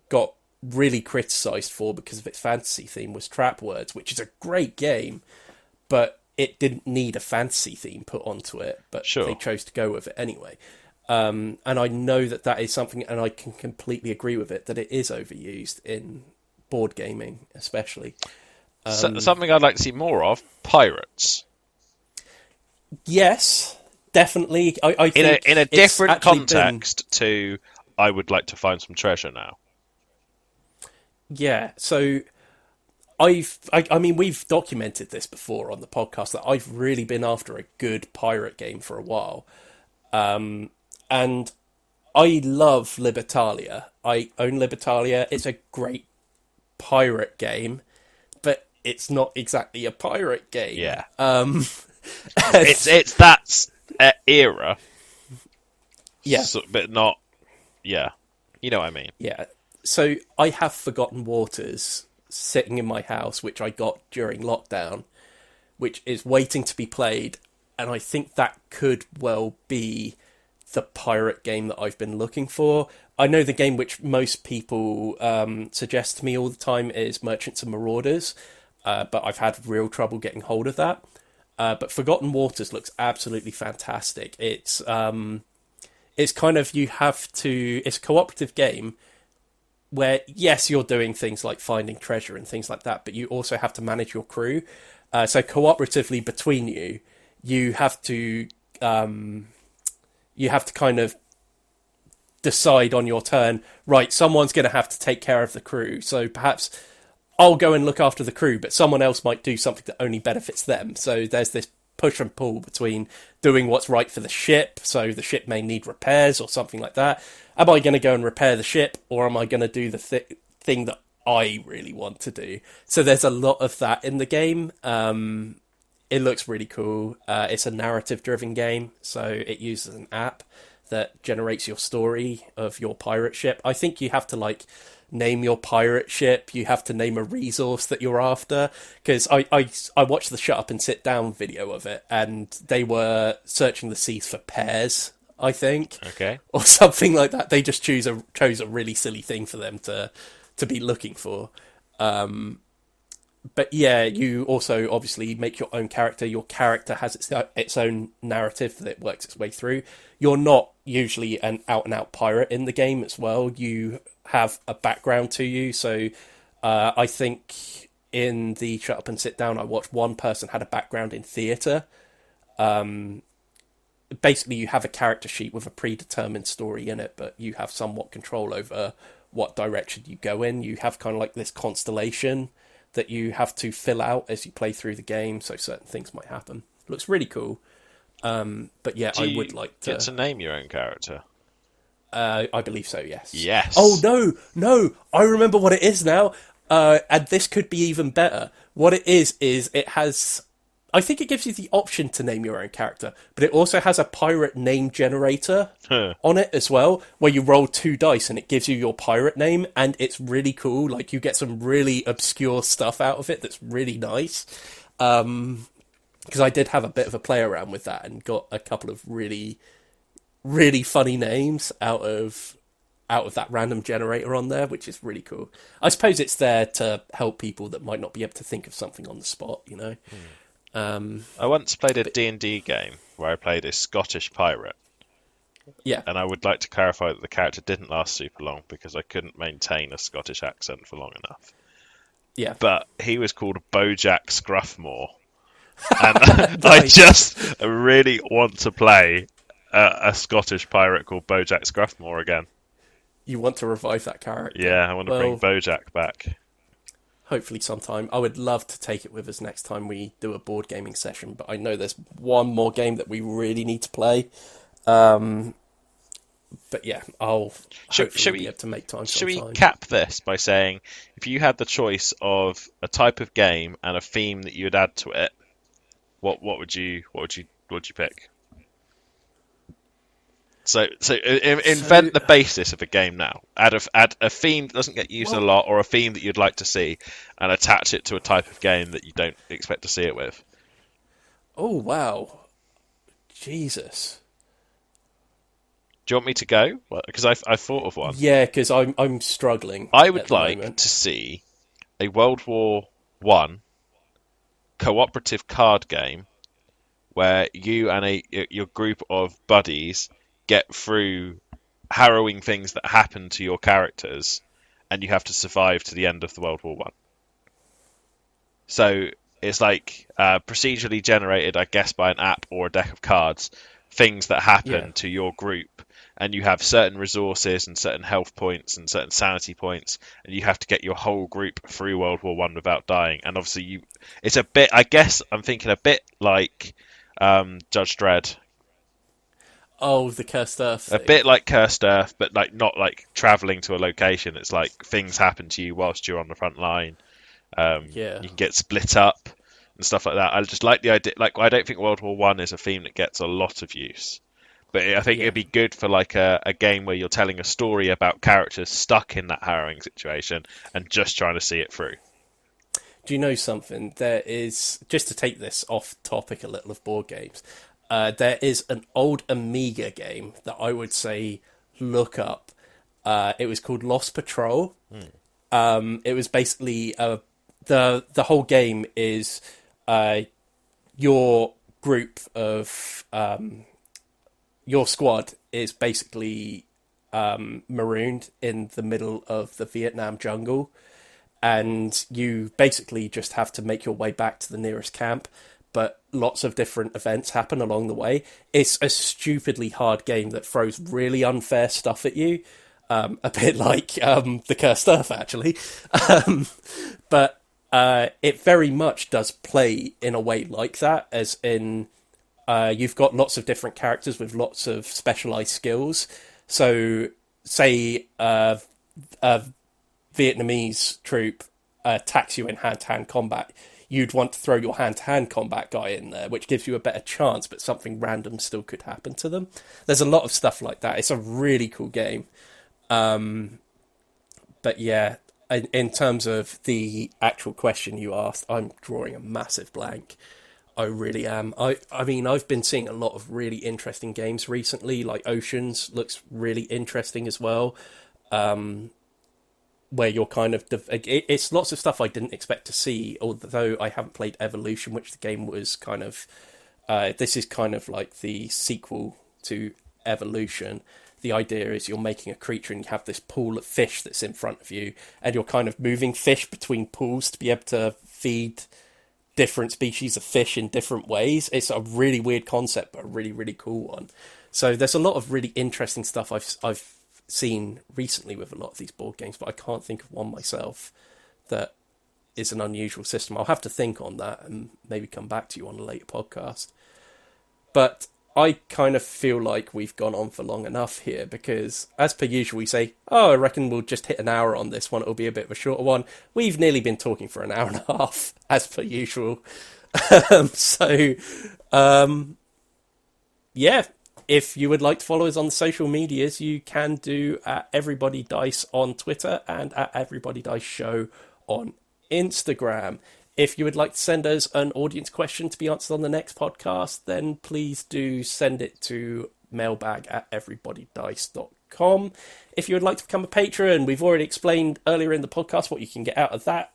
Speaker 1: got really criticized for because of its fantasy theme was Trap Words, which is a great game, but it didn't need a fantasy theme put onto it, but they
Speaker 2: sure.
Speaker 1: chose to go with it anyway. And I know that that is something, and I can completely agree with it, that it is overused in board gaming, especially.
Speaker 2: Something I'd like to see more of: pirates
Speaker 1: Yes, definitely. I
Speaker 2: in a
Speaker 1: think
Speaker 2: in a
Speaker 1: it's
Speaker 2: different
Speaker 1: actually been,
Speaker 2: context to. I would like to find some treasure now.
Speaker 1: yeah. So I mean, we've documented this before on the podcast that I've really been after a good pirate game for a while. And I love Libertalia. I own Libertalia. It's a great pirate game, but it's not exactly a pirate game.
Speaker 2: Yeah,
Speaker 1: It's,
Speaker 2: it's that era,
Speaker 1: yeah,
Speaker 2: but not. Yeah, you know what I mean.
Speaker 1: yeah. So I have Forgotten Waters sitting in my house, which I got during lockdown, which is waiting to be played, and I think that could well be the pirate game that I've been looking for. I know the game which most people suggest to me all the time is Merchants and Marauders, but I've had real trouble getting hold of that. But Forgotten Waters looks absolutely fantastic. It's kind of it's a cooperative game where yes, you're doing things like finding treasure and things like that, but you also have to manage your crew. So cooperatively between you, you have to kind of decide on your turn. Right, someone's going to have to take care of the crew. So perhaps I'll go and look after the crew, but someone else might do something that only benefits them. So there's this push and pull between doing what's right for the ship. So the ship may need repairs or something like that. Am I going to go and repair the ship, or am I going to do the thing that I really want to do? So there's a lot of that in the game. It looks really cool. It's a narrative-driven game, so it uses an app that generates your story of your pirate ship. I think you have to name your pirate ship. You have to name a resource that you're after. Because I watched the Shut Up and Sit Down video of it, and they were searching the seas for pears, I think,
Speaker 2: Okay.
Speaker 1: or something like that. They just chose a really silly thing for them to be looking for. But yeah, you also obviously make your own character. Your character has its own narrative that works its way through. You're not usually an out and out pirate in the game as well. You have a background to you. So I think in the Shut Up and Sit Down, I watched one person had a background in theatre. Basically, you have a character sheet with a predetermined story in it, but you have somewhat control over what direction you go in. You have kind of like this constellation that you have to fill out as you play through the game, so certain things might happen. Looks really cool. But yeah,
Speaker 2: Do
Speaker 1: I
Speaker 2: you
Speaker 1: would like
Speaker 2: get to name your own character?
Speaker 1: I believe so, yes.
Speaker 2: Yes.
Speaker 1: Oh, no, I remember what it is now. And this could be even better. What it is it has... I think it gives you the option to name your own character, but it also has a pirate name generator on it as well, where you roll 2 dice and it gives you your pirate name, and it's really cool. Like, you get some really obscure stuff out of it that's really nice. Because I did have a bit of a play around with that and got a couple of really, really funny names out of that random generator on there, which is really cool. I suppose it's there to help people that might not be able to think of something on the spot, you know.
Speaker 2: I once played a D&D game where I played a Scottish pirate.
Speaker 1: Yeah.
Speaker 2: And I would like to clarify that the character didn't last super long because I couldn't maintain a Scottish accent for long enough.
Speaker 1: Yeah.
Speaker 2: But he was called Bojack Scruffmore. And I just really want to play a Scottish pirate called Bojack Scruffmore again.
Speaker 1: You want to revive that character?
Speaker 2: Yeah, I want to bring Bojack back.
Speaker 1: Hopefully sometime. I would love to take it with us next time we do a board gaming session, but I know there's one more game that we really need to play. But yeah, I'll hopefully be able to make time sometime.
Speaker 2: Should we cap this by saying, if you had the choice of a type of game and a theme that you would add to it, what would you pick? So invent the basis of a game now. Add a theme that doesn't get used a lot, or a theme that you'd like to see, and attach it to a type of game that you don't expect to see it with.
Speaker 1: Oh wow, Jesus!
Speaker 2: Do you want me to go? Because I've thought of one.
Speaker 1: Yeah, because I'm struggling.
Speaker 2: I would like to see a World War I cooperative card game where you and your group of buddies get through harrowing things that happen to your characters, and you have to survive to the end of the World War I. So it's like procedurally generated, I guess, by an app or a deck of cards, things that happen to your group, and you have certain resources and certain health points and certain sanity points, and you have to get your whole group through World War I without dying. And obviously, it's a bit, I guess, I'm thinking a bit like Judge Dredd.
Speaker 1: Oh, the Cursed Earth thing.
Speaker 2: A bit like Cursed Earth, but like not like traveling to a location. It's like things happen to you whilst you're on the front line. You can get split up and stuff like that. I just like the idea. Like, I don't think World War I is a theme that gets a lot of use, but I think it'd be good for like a game where you're telling a story about characters stuck in that harrowing situation and just trying to see it through.
Speaker 1: Do you know something? There is, just to take this off topic a little of board games, there is an old Amiga game that I would say look up. It was called Lost Patrol. It was basically the whole game is your group of your squad is basically marooned in the middle of the Vietnam jungle, and you basically just have to make your way back to the nearest camp. But lots of different events happen along the way. It's a stupidly hard game that throws really unfair stuff at you. A bit like the Cursed Earth, actually. But it very much does play in a way like that, as in you've got lots of different characters with lots of specialised skills. So, say a Vietnamese troop attacks you in hand-to-hand combat, you'd want to throw your hand-to-hand combat guy in there, which gives you a better chance, but something random still could happen to them. There's a lot of stuff like that. It's a really cool game. But yeah, in terms of the actual question you asked, I'm drawing a massive blank. I really am. I mean, I've been seeing a lot of really interesting games recently, like Oceans looks really interesting as well. Where you're kind of... It's lots of stuff I didn't expect to see, although I haven't played Evolution, which the game was kind of... this is kind of like the sequel to Evolution. The idea is you're making a creature and you have this pool of fish that's in front of you, and you're kind of moving fish between pools to be able to feed different species of fish in different ways. It's a really weird concept, but a really, really cool one. So there's a lot of really interesting stuff I've seen recently with a lot of these board games, but I can't think of one myself that is an unusual system. I'll have to think on that and maybe come back to you on a later podcast. But I kind of feel like we've gone on for long enough here because, as per usual, we say, oh, I reckon we'll just hit an hour on this one. It'll be a bit of a shorter one. We've nearly been talking for an hour and a half, as per usual. Yeah, if you would like to follow us on the social medias, you can do at Everybody Dice on Twitter and at Everybody Dice Show on Instagram. If you would like to send us an audience question to be answered on the next podcast, then please do send it to mailbag@everybodydice.com. If you would like to become a patron, we've already explained earlier in the podcast what you can get out of that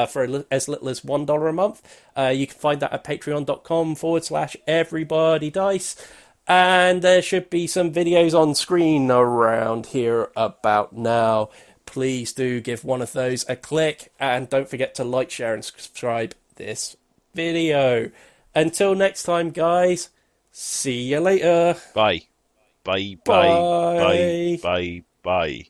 Speaker 1: for as little as $1 a month. You can find that at patreon.com/everybodydice. And there should be some videos on screen around here about now. Please do give one of those a click, and don't forget to like, share, and subscribe this video. Until next time, guys, see you later.
Speaker 2: Bye. Bye, bye, bye, bye, bye.